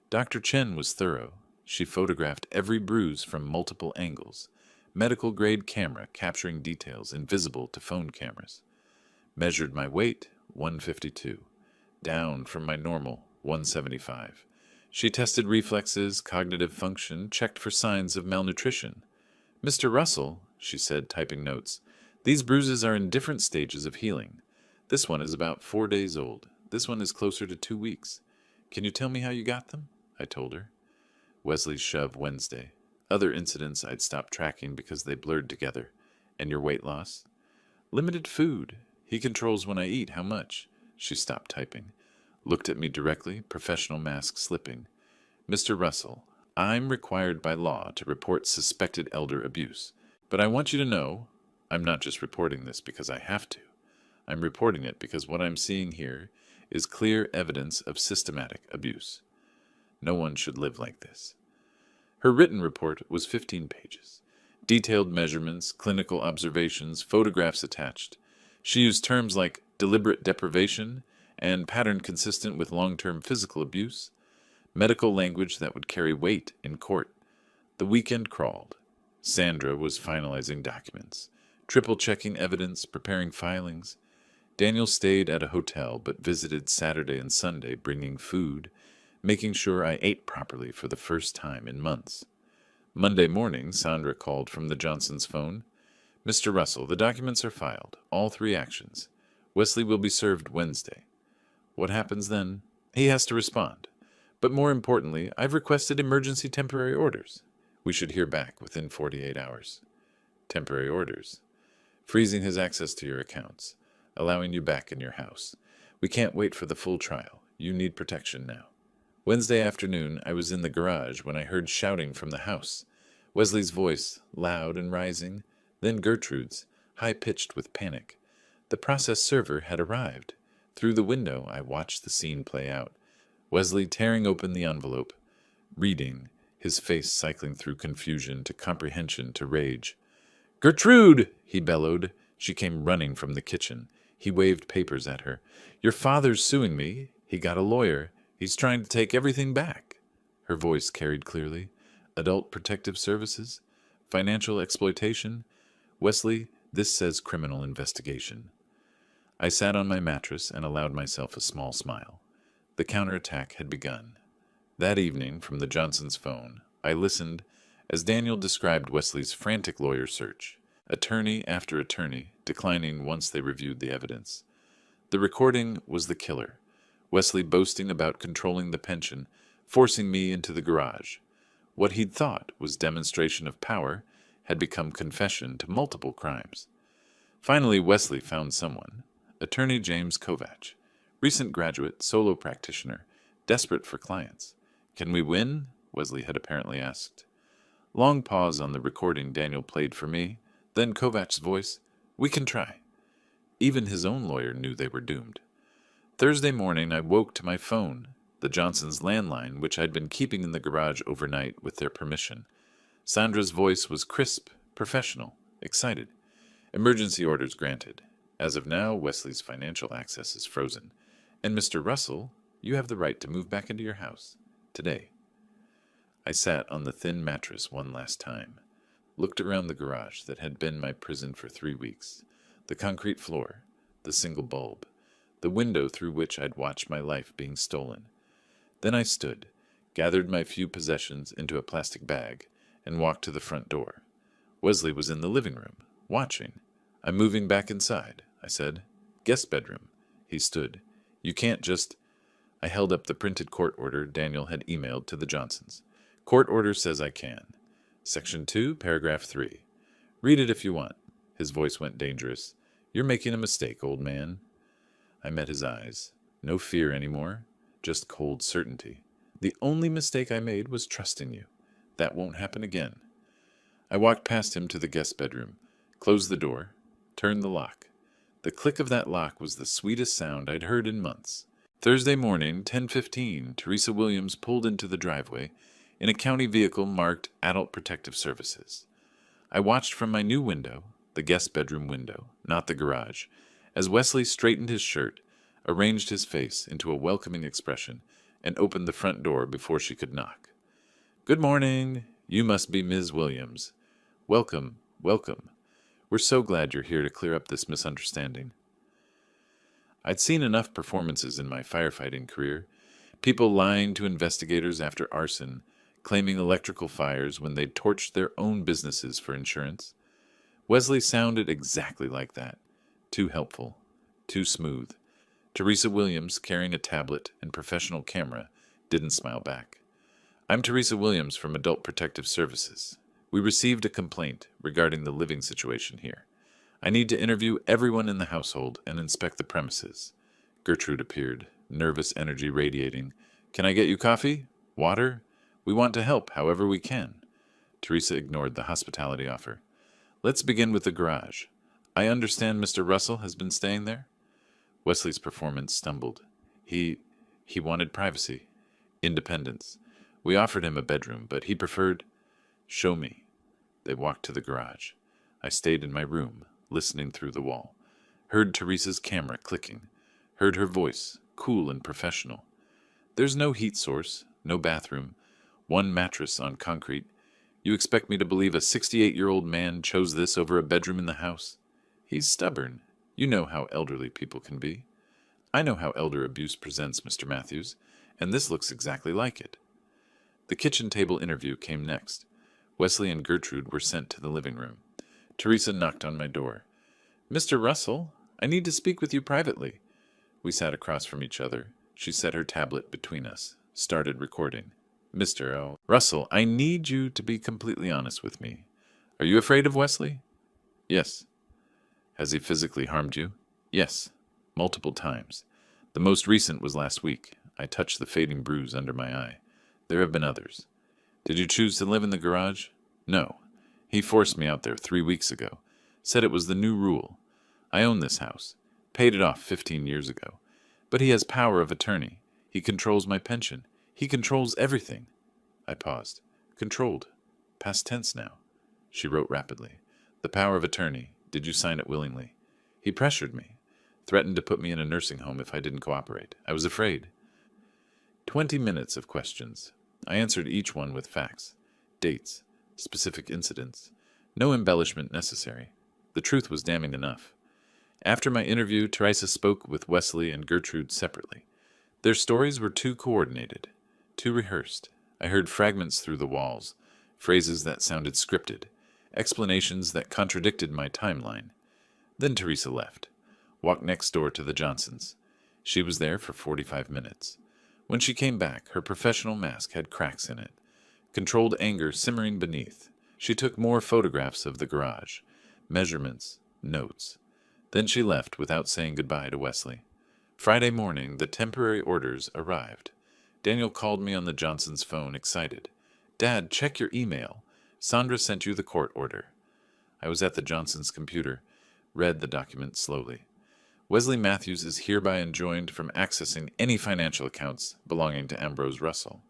Dr. Chen was thorough. She photographed every bruise from multiple angles. Medical-grade camera capturing details invisible to phone cameras. Measured my weight, 152. Down from my normal, 175. She tested reflexes, cognitive function, checked for signs of malnutrition. "Mr. Russell," she said, typing notes, "these bruises are in different stages of healing. This one is about 4 days old. This one is closer to 2 weeks. Can you tell me how you got them?" I told her. Wesley's shove Wednesday. Other incidents I'd stopped tracking because they blurred together. "And your weight loss?" "Limited food. He controls when I eat, how much." She stopped typing. Looked at me directly, professional mask slipping. "Mr. Russell, I'm required by law to report suspected elder abuse. But I want you to know, I'm not just reporting this because I have to. I'm reporting it because what I'm seeing here is clear evidence of systematic abuse. No one should live like this." Her written report was 15 pages. Detailed measurements, clinical observations, photographs attached. She used terms like deliberate deprivation and pattern consistent with long-term physical abuse, medical language that would carry weight in court. The weekend crawled. Sandra was finalizing documents, triple-checking evidence, preparing filings. Daniel stayed at a hotel but visited Saturday and Sunday, bringing food, making sure I ate properly for the first time in months. Monday morning, Sandra called from the Johnsons' phone. "Mr. Russell, the documents are filed, all 3 actions. Wesley will be served Wednesday." What happens then? He has to respond. But more importantly, I've requested emergency temporary orders. We should hear back within 48 hours. Temporary orders. Freezing his access to your accounts. Allowing you back in your house. We can't wait for the full trial. You need protection now. Wednesday afternoon, I was in the garage when I heard shouting from the house. Wesley's voice, loud and rising, then Gertrude's, high-pitched with panic. The process server had arrived. Through the window, I watched the scene play out. Wesley tearing open the envelope, reading, his face cycling through confusion to comprehension to rage. "Gertrude!" he bellowed. She came running from the kitchen. He waved papers at her. "Your father's suing me. He got a lawyer. He's trying to take everything back." Her voice carried clearly. "Adult Protective Services? Financial exploitation? Wesley, this says criminal investigation." I sat on my mattress and allowed myself a small smile. The counterattack had begun. That evening, from the Johnsons' phone, I listened as Daniel described Wesley's frantic lawyer search, attorney after attorney declining once they reviewed the evidence. The recording was the killer. Wesley boasting about controlling the pension, forcing me into the garage. What he'd thought was demonstration of power had become confession to multiple crimes. Finally, Wesley found someone, Attorney James Kovach, Recent graduate, solo practitioner, desperate for clients. Can we win? Wesley had apparently asked. Long pause on the recording Daniel played for me, then Kovach's voice, we can try. Even his own lawyer knew they were doomed. Thursday morning I woke to my phone, the Johnsons' landline, which I'd been keeping in the garage overnight with their permission. Sandra's voice was crisp, professional, excited. Emergency orders granted. As of now, Wesley's financial access is frozen. And Mr. Russell, you have the right to move back into your house. Today. I sat on the thin mattress one last time, looked around the garage that had been my prison for 3 weeks, the concrete floor, the single bulb, the window through which I'd watched my life being stolen. Then I stood, gathered my few possessions into a plastic bag, and walked to the front door. Wesley was in the living room, watching. I'm moving back inside, I said. Guest bedroom. He stood. You can't just... I held up the printed court order Daniel had emailed to the Johnsons. Court order says I can. Section 2, paragraph 3. Read it if you want. His voice went dangerous. You're making a mistake, old man. I met his eyes. No fear anymore, just cold certainty. The only mistake I made was trusting you. That won't happen again. I walked past him to the guest bedroom, closed the door, turned the lock. The click of that lock was the sweetest sound I'd heard in months. Thursday morning, 10:15, Teresa Williams pulled into the driveway in a county vehicle marked Adult Protective Services. I watched from my new window, the guest bedroom window, not the garage, as Wesley straightened his shirt, arranged his face into a welcoming expression, and opened the front door before she could knock. Good morning. You must be Ms. Williams. Welcome, welcome. We're so glad you're here to clear up this misunderstanding. I'd seen enough performances in my firefighting career, people lying to investigators after arson, claiming electrical fires when they'd torched their own businesses for insurance. Wesley sounded exactly like that. Too helpful, too smooth. Teresa Williams, carrying a tablet and professional camera, didn't smile back. I'm Teresa Williams from Adult Protective Services. We received a complaint regarding the living situation here. I need to interview everyone in the household and inspect the premises. Gertrude appeared, nervous energy radiating. Can I get you coffee? Water? We want to help however we can. Teresa ignored the hospitality offer. Let's begin with the garage. I understand Mr. Russell has been staying there? Wesley's performance stumbled. He wanted privacy, independence. We offered him a bedroom, but he preferred... Show me. They walked to the garage. I stayed in my room, listening through the wall. Heard Teresa's camera clicking. Heard her voice, cool and professional. There's no heat source, no bathroom, one mattress on concrete. You expect me to believe a 68-year-old man chose this over a bedroom in the house? He's stubborn. You know how elderly people can be. I know how elder abuse presents, Mr. Matthews, and this looks exactly like it. The kitchen table interview came next. Wesley and Gertrude were sent to the living room. Teresa knocked on my door. Mr. Russell, I need to speak with you privately. We sat across from each other. She set her tablet between us, started recording. Mr. Russell, I need you to be completely honest with me. Are you afraid of Wesley? Yes. Has he physically harmed you? Yes, multiple times. The most recent was last week. I touched the fading bruise under my eye. There have been others. Did you choose to live in the garage? No. He forced me out there 3 weeks ago. Said it was the new rule. I own this house. Paid it off 15 years ago. But he has power of attorney. He controls my pension. He controls everything. I paused. Controlled. Past tense now. She wrote rapidly. The power of attorney. Did you sign it willingly? He pressured me. Threatened to put me in a nursing home if I didn't cooperate. I was afraid. 20 minutes of questions. I answered each one with facts, dates, specific incidents. No embellishment necessary. The truth was damning enough. After my interview, Teresa spoke with Wesley and Gertrude separately. Their stories were too coordinated, too rehearsed. I heard fragments through the walls, phrases that sounded scripted, explanations that contradicted my timeline. Then Teresa left, walked next door to the Johnsons. She was there for 45 minutes. When she came back, her professional mask had cracks in it, controlled anger simmering beneath. She took more photographs of the garage, measurements, notes. Then she left without saying goodbye to Wesley. Friday morning, the temporary orders arrived. Daniel called me on the Johnsons' phone, excited. "Dad, check your email. Sandra sent you the court order." I was at the Johnsons' computer, read the document slowly. Wesley Matthews is hereby enjoined from accessing any financial accounts belonging to Ambrose Russell.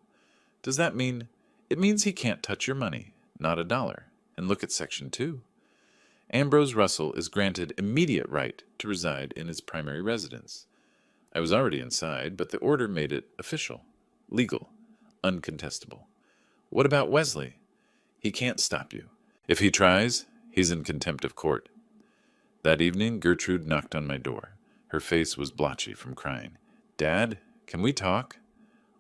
Does that mean? It means he can't touch your money, not a dollar. And look at Section 2. Ambrose Russell is granted immediate right to reside in his primary residence. I was already inside, but the order made it official, legal, uncontestable. What about Wesley? He can't stop you. If he tries, he's in contempt of court. That evening, Gertrude knocked on my door. Her face was blotchy from crying. "Dad, can we talk?"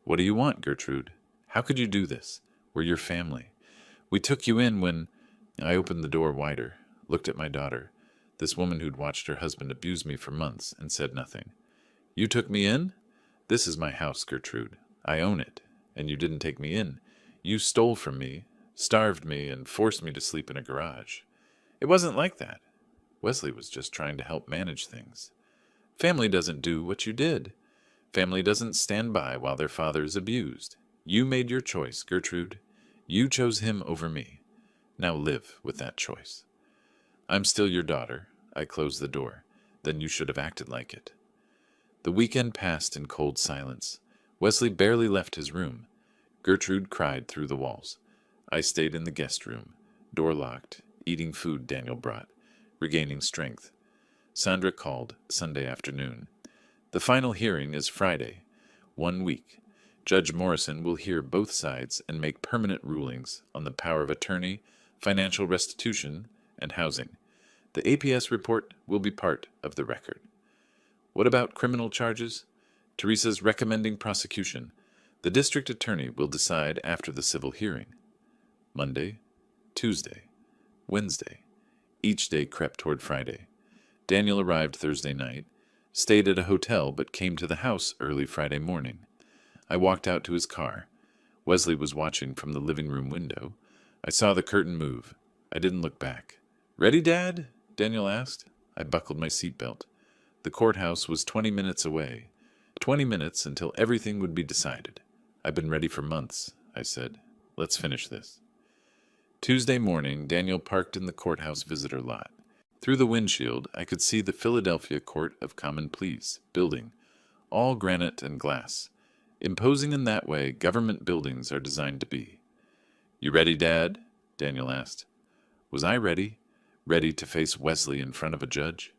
"What do you want, Gertrude? How could you do this? We're your family. We took you in when—" I opened the door wider, looked at my daughter, this woman who'd watched her husband abuse me for months, and said nothing. "You took me in? This is my house, Gertrude. I own it. And you didn't take me in. You stole from me, starved me, and forced me to sleep in a garage. It wasn't like that. Wesley was just trying to help manage things. Family doesn't do what you did. Family doesn't stand by while their father is abused. You made your choice, Gertrude. You chose him over me. Now live with that choice. I'm still your daughter." I closed the door. "Then you should have acted like it." The weekend passed in cold silence. Wesley barely left his room. Gertrude cried through the walls. I stayed in the guest room, door locked, eating food Daniel brought, regaining strength. Sandra called Sunday afternoon. The final hearing is Friday. 1 week. Judge Morrison will hear both sides and make permanent rulings on the power of attorney, financial restitution, and housing. The APS report will be part of the record. What about criminal charges? Teresa's recommending prosecution. The district attorney will decide after the civil hearing. Monday, Tuesday, Wednesday. Each day crept toward Friday. Daniel arrived Thursday night, stayed at a hotel, but came to the house early Friday morning. I walked out to his car. Wesley was watching from the living room window. I saw the curtain move. I didn't look back. "Ready, Dad?" Daniel asked. I buckled my seatbelt. The courthouse was 20 minutes away. 20 minutes until everything would be decided. "I've been ready for months," I said. "Let's finish this." Tuesday morning, Daniel parked in the courthouse visitor lot. Through the windshield, I could see the Philadelphia Court of Common Pleas building, all granite and glass, imposing in that way government buildings are designed to be. "You ready, Dad?" Daniel asked. Was I ready? Ready to face Wesley in front of a judge?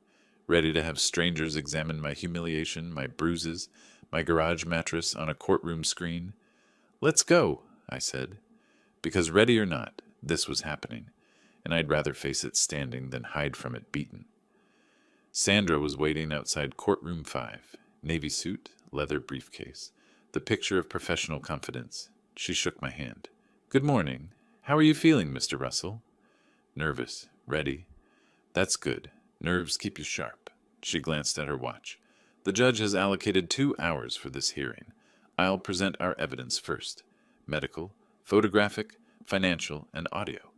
Ready to have strangers examine my humiliation, my bruises, my garage mattress on a courtroom screen? "Let's go," I said. Because ready or not, this was happening, and I'd rather face it standing than hide from it beaten. Sandra was waiting outside courtroom 5, navy suit, leather briefcase, the picture of professional confidence. She shook my hand. "Good morning. How are you feeling, Mr. Russell?" "Nervous. Ready." "That's good. Nerves keep you sharp." She glanced at her watch. "The judge has allocated 2 hours for this hearing. I'll present our evidence first. Medical, photographic, financial, and audio.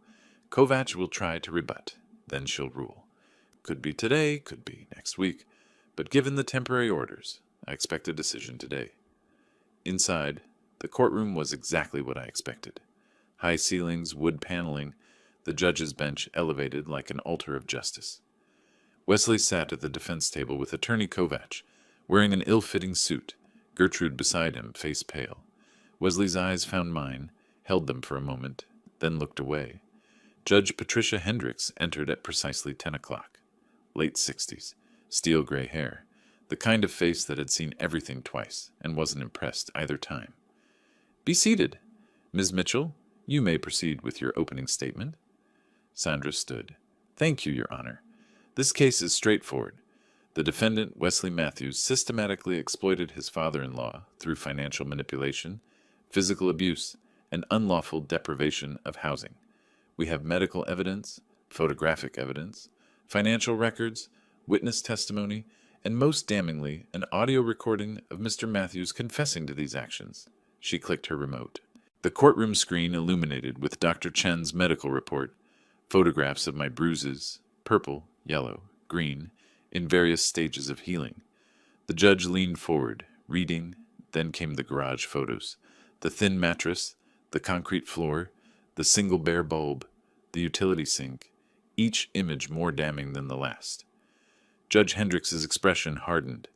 Kovach will try to rebut. Then she'll rule. Could be today, could be next week. But given the temporary orders, I expect a decision today." Inside, the courtroom was exactly what I expected. High ceilings, wood paneling, the judge's bench elevated like an altar of justice. Wesley sat at the defense table with Attorney Kovach, wearing an ill-fitting suit, Gertrude beside him, face pale. Wesley's eyes found mine, held them for a moment, then looked away. Judge Patricia Hendricks entered at precisely 10 o'clock. Late 60s, steel-gray hair, the kind of face that had seen everything twice and wasn't impressed either time. "Be seated. Ms. Mitchell, you may proceed with your opening statement." Sandra stood. "Thank you, Your Honor. This case is straightforward. The defendant, Wesley Matthews, systematically exploited his father-in-law through financial manipulation, physical abuse, and unlawful deprivation of housing. We have medical evidence, photographic evidence, financial records, witness testimony, and most damningly, an audio recording of Mr. Matthews confessing to these actions." She clicked her remote. The courtroom screen illuminated with Dr. Chen's medical report, photographs of my bruises, purple, yellow, green, in various stages of healing. The judge leaned forward, reading. Then came the garage photos. The thin mattress, the concrete floor, the single bare bulb, the utility sink, each image more damning than the last. Judge Hendricks's expression hardened.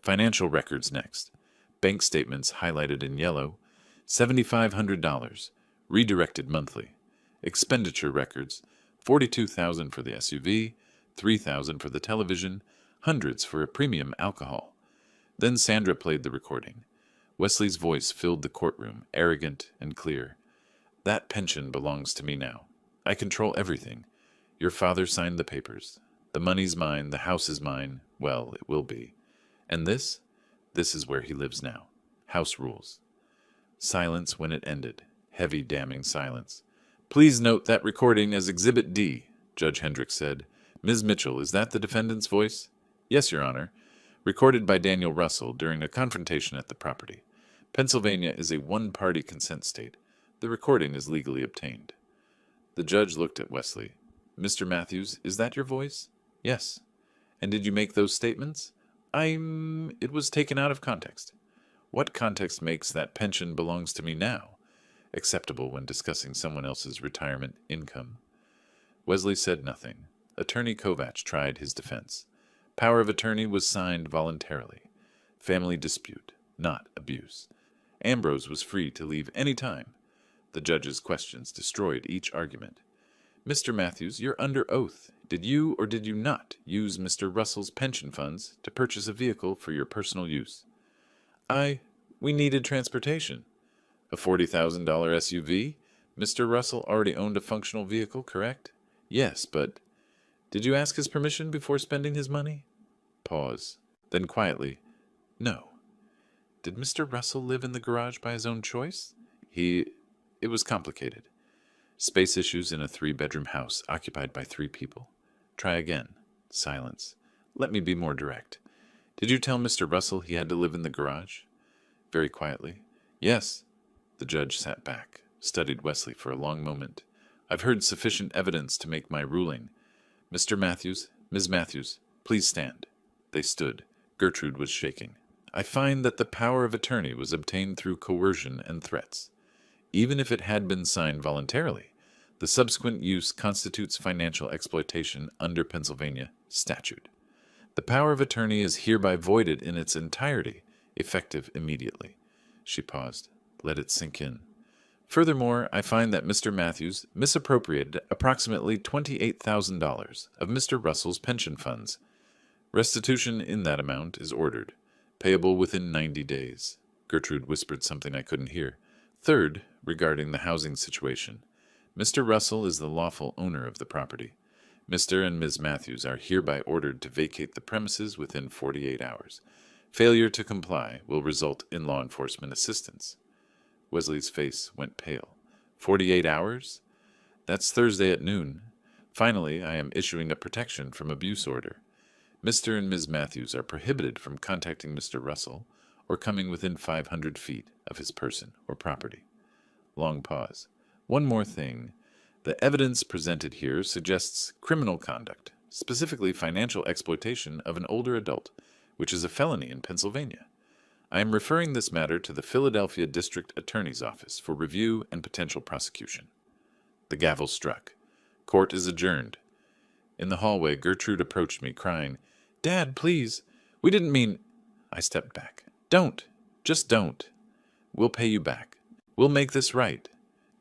Financial records next. Bank statements highlighted in yellow. $7,500, redirected monthly. Expenditure records. $42,000 for the SUV, $3,000 for the television, hundreds for a premium alcohol. Then Sandra played the recording. Wesley's voice filled the courtroom, arrogant and clear. That pension belongs to me now. I control everything. Your father signed the papers. The money's mine, the house is mine. Well, it will be. And this? This is where he lives now. House rules. Silence when it ended. Heavy, damning silence. Please note that recording as Exhibit D, Judge Hendricks said. Ms. Mitchell, is that the defendant's voice? Yes, Your Honor. Recorded by Daniel Russell during a confrontation at the property. Pennsylvania is a one-party consent state. The recording is legally obtained. The judge looked at Wesley. Mr. Matthews, is that your voice? Yes. And did you make those statements? It was taken out of context. What context makes that pension belongs to me now acceptable when discussing someone else's retirement income? Wesley said nothing. Attorney Kovach tried his defense. Power of attorney was signed voluntarily. Family dispute, not abuse. Ambrose was free to leave any time. The judge's questions destroyed each argument. Mr. Matthews, you're under oath. Did you or did you not use Mr. Russell's pension funds to purchase a vehicle for your personal use? We needed transportation. A $40,000 SUV? Mr. Russell already owned a functional vehicle, correct? Yes, but did you ask his permission before spending his money? Pause. Then quietly, no. Did Mr. Russell live in the garage by his own choice? It was complicated. Space issues in a 3-bedroom house occupied by 3 people. Try again. Silence. Let me be more direct. Did you tell Mr. Russell he had to live in the garage? Very quietly. Yes. The judge sat back, studied Wesley for a long moment. I've heard sufficient evidence to make my ruling. Mr. Matthews, Ms. Matthews, please stand. They stood. Gertrude was shaking. I find that the power of attorney was obtained through coercion and threats. Even if it had been signed voluntarily, the subsequent use constitutes financial exploitation under Pennsylvania statute. The power of attorney is hereby voided in its entirety, effective immediately. She paused. Let it sink in. Furthermore, I find that Mr. Matthews misappropriated approximately $28,000 of Mr. Russell's pension funds. Restitution in that amount is ordered, payable within 90 days. Gertrude whispered something I couldn't hear. Third, regarding the housing situation. Mr. Russell is the lawful owner of the property. Mr. and Ms. Matthews are hereby ordered to vacate the premises within 48 hours. Failure to comply will result in law enforcement assistance. Wesley's face went pale. 48 hours? That's Thursday at noon. Finally, I am issuing a protection from abuse order. Mr. and Ms. Matthews are prohibited from contacting Mr. Russell or coming within 500 feet of his person or property. Long pause. One more thing. The evidence presented here suggests criminal conduct, specifically financial exploitation of an older adult, which is a felony in Pennsylvania. I am referring this matter to the Philadelphia District Attorney's Office for review and potential prosecution. The gavel struck. Court is adjourned. In the hallway, Gertrude approached me, crying, Dad, please. We didn't mean... I stepped back. Don't. Just don't. We'll pay you back. We'll make this right.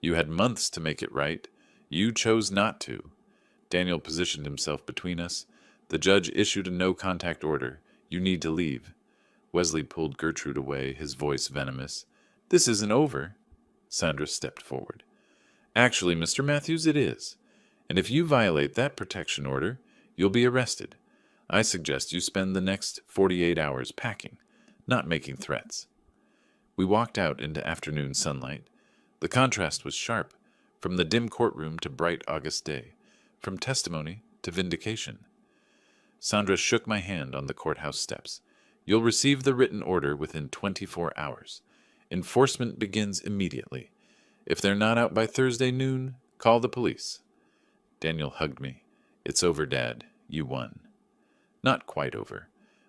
You had months to make it right. You chose not to. Daniel positioned himself between us. The judge issued a no-contact order. You need to leave. Wesley pulled Gertrude away, his voice venomous. This isn't over. Sandra stepped forward. Actually, Mr. Matthews, it is. And if you violate that protection order, you'll be arrested. I suggest you spend the next 48 hours packing, not making threats. We walked out into afternoon sunlight. The contrast was sharp, from the dim courtroom to bright August day, from testimony to vindication. Sandra shook my hand on the courthouse steps. You'll receive the written order within 24 hours. Enforcement begins immediately. If they're not out by Thursday noon, call the police. Daniel hugged me. It's over, Dad. You won. Not quite over.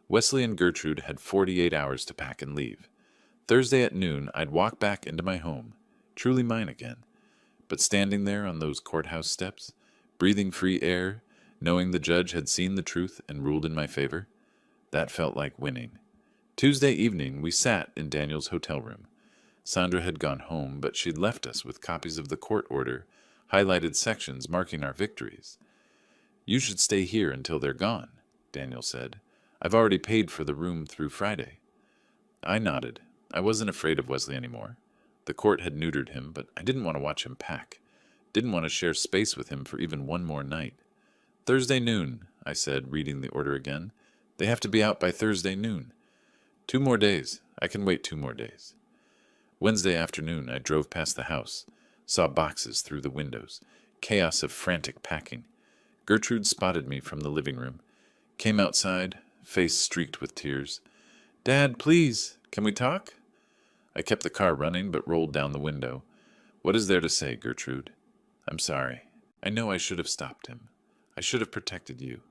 Wesley and Gertrude had 48 hours to pack and leave. Thursday at noon, I'd walk back into my home, truly mine again. But standing there on those courthouse steps, breathing free air, knowing the judge had seen the truth and ruled in my favor, that felt like winning. Tuesday evening, we sat in Daniel's hotel room. Sandra had gone home, but she'd left us with copies of the court order, highlighted sections marking our victories. "You should stay here until they're gone," Daniel said. "I've already paid for the room through Friday." I nodded. I wasn't afraid of Wesley anymore. The court had neutered him, but I didn't want to watch him pack. Didn't want to share space with him for even one more night. "Thursday noon," I said, reading the order again. "They have to be out by Thursday noon. 2 more days. I can wait 2 more days." Wednesday afternoon, I drove past the house, saw boxes through the windows, chaos of frantic packing. Gertrude spotted me from the living room, came outside, face streaked with tears. "Dad, please, can we talk?" I kept the car running, but rolled down the window. "What is there to say, Gertrude?" "I'm sorry. I know I should have stopped him. I should have protected you."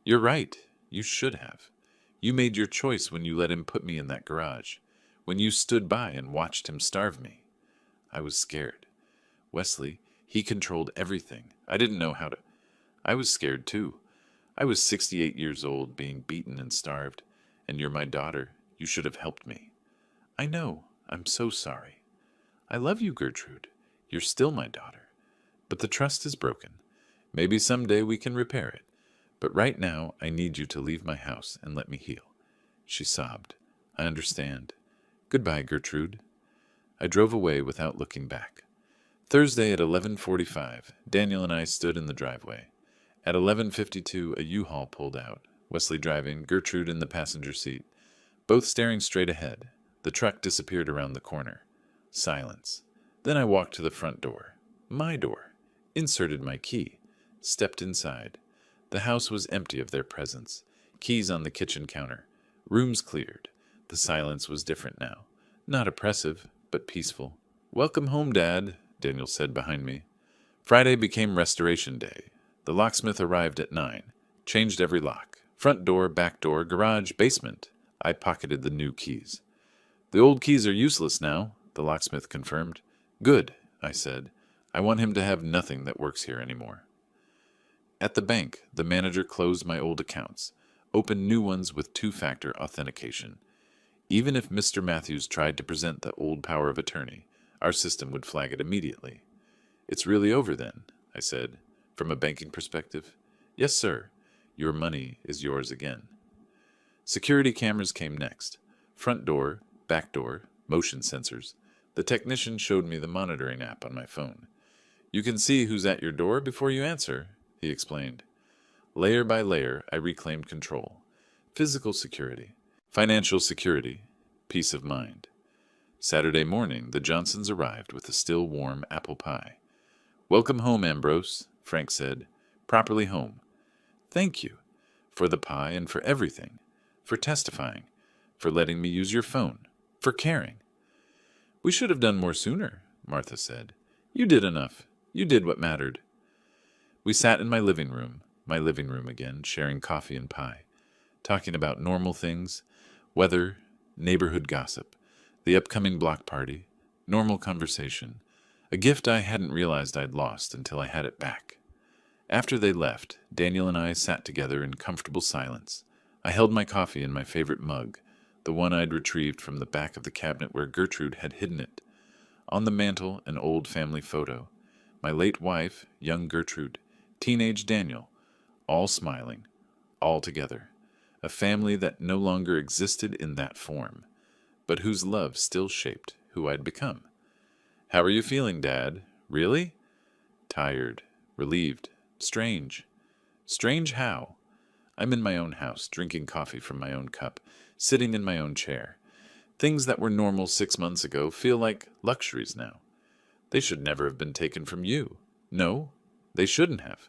"You're right. You should have. You made your choice when you let him put me in that garage, when you stood by and watched him starve me." I was scared. Wesley, he controlled everything. I didn't know how to. I was scared too. I was 68 years old, being beaten and starved, and you're my daughter. You should have helped me. "I know. I'm so sorry." "I love you, Gertrude. You're still my daughter. But the trust is broken. Maybe someday we can repair it. But right now, I need you to leave my house and let me heal." She sobbed. "I understand. Goodbye, Gertrude." I drove away without looking back. Thursday at 11:45, Daniel and I stood in the driveway. At 11:52, a U-Haul pulled out, Wesley driving, Gertrude in the passenger seat, both staring straight ahead. The truck disappeared around the corner. Silence. Then I walked to the front door. My door. Inserted my key. Stepped inside. The house was empty of their presence. Keys on the kitchen counter. Rooms cleared. The silence was different now. Not oppressive, but peaceful. "Welcome home, Dad," Daniel said behind me. Friday became Restoration Day. The locksmith arrived at 9. Changed every lock. Front door, back door, garage, basement. I pocketed the new keys. "The old keys are useless now," the locksmith confirmed. "Good," I said. "I want him to have nothing that works here anymore." At the bank, the manager closed my old accounts, opened new ones with 2-factor authentication. Even if Mr. Matthews tried to present the old power of attorney, our system would flag it immediately. "It's really over then," I said, "from a banking perspective?" "Yes, sir. Your money is yours again." Security cameras came next. Front door, back door, motion sensors. The technician showed me the monitoring app on my phone. "You can see who's at your door before you answer," he explained. Layer by layer, I reclaimed control. Physical security, financial security, peace of mind. Saturday morning, the Johnsons arrived with a still warm apple pie. "Welcome home, Ambrose," Frank said. "Properly home." "Thank you. For the pie and for everything. For testifying. For letting me use your phone. For caring." "We should have done more sooner," Martha said. "You did enough. You did what mattered." We sat in my living room again, sharing coffee and pie, talking about normal things, weather, neighborhood gossip, the upcoming block party, normal conversation, a gift I hadn't realized I'd lost until I had it back. After they left, Daniel and I sat together in comfortable silence. I held my coffee in my favorite mug, the one I'd retrieved from the back of the cabinet where Gertrude had hidden it. On the mantel, an old family photo. My late wife, young Gertrude, teenage Daniel, all smiling, all together. A family that no longer existed in that form, but whose love still shaped who I'd become. "How are you feeling, Dad? Really?" "Tired, relieved, strange." "Strange how?" "I'm in my own house, drinking coffee from my own cup, sitting in my own chair. Things that were normal 6 months ago feel like luxuries now. They should never have been taken from you. No, they shouldn't have."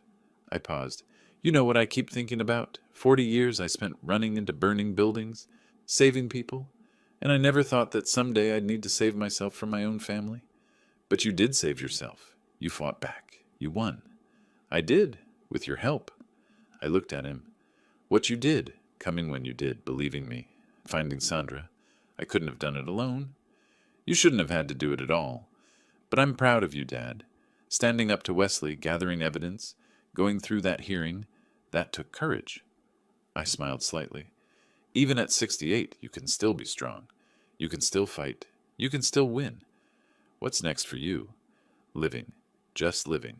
I paused. "You know what I keep thinking about? 40 years I spent running into burning buildings, saving people, and I never thought that someday I'd need to save myself from my own family. But you did save yourself. You fought back. You won." "I did, with your help." I looked at him. "What you did, coming when you did, believing me, finding Sandra. I couldn't have done it alone. You shouldn't have had to do it at all. But I'm proud of you, Dad. Standing up to Wesley, gathering evidence, going through that hearing, that took courage. I smiled slightly. Even at 68, you can still be strong. You can still fight. You can still win. What's next for you? Living. Just living.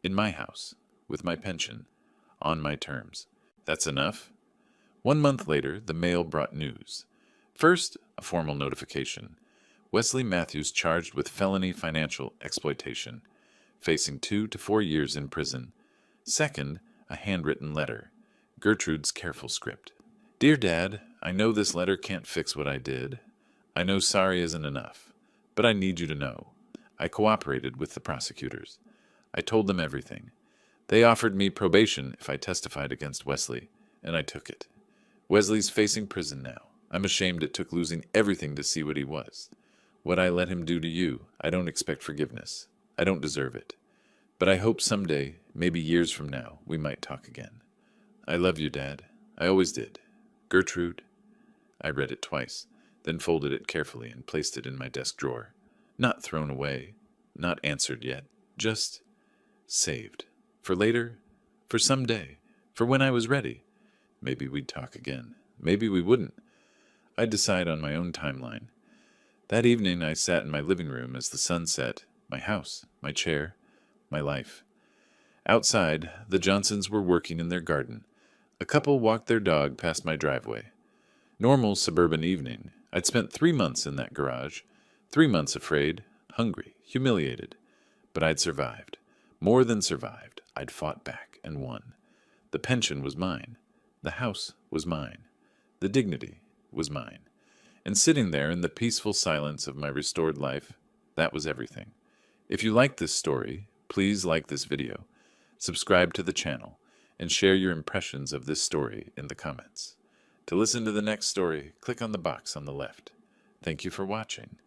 In my house. With my pension. On my terms. That's enough? 1 month later, the mail brought news. First, a formal notification. Wesley Matthews charged with felony financial exploitation, facing 2 to 4 years in prison. Second, a handwritten letter. Gertrude's careful script. Dear Dad, I know this letter can't fix what I did. I know sorry isn't enough, but I need you to know. I cooperated with the prosecutors. I told them everything. They offered me probation if I testified against Wesley, and I took it. Wesley's facing prison now. I'm ashamed it took losing everything to see what he was. What I let him do to you, I don't expect forgiveness. I don't deserve it. But I hope someday, maybe years from now, we might talk again. I love you, Dad. I always did. Gertrude. I read it twice, then folded it carefully and placed it in my desk drawer. Not thrown away, not answered yet, just saved. For later, for someday, for when I was ready. Maybe we'd talk again. Maybe we wouldn't. I'd decide on my own timeline. That evening I sat in my living room as the sun set, my house, my chair, my life. Outside, the Johnsons were working in their garden. A couple walked their dog past my driveway. Normal suburban evening. I'd spent 3 months in that garage. 3 months afraid, hungry, humiliated. But I'd survived. More than survived. I'd fought back and won. The pension was mine. The house was mine. The dignity was mine. And sitting there in the peaceful silence of my restored life, that was everything. If you like this story, please like this video, subscribe to the channel, and share your impressions of this story in the comments. To listen to the next story, click on the box on the left. Thank you for watching.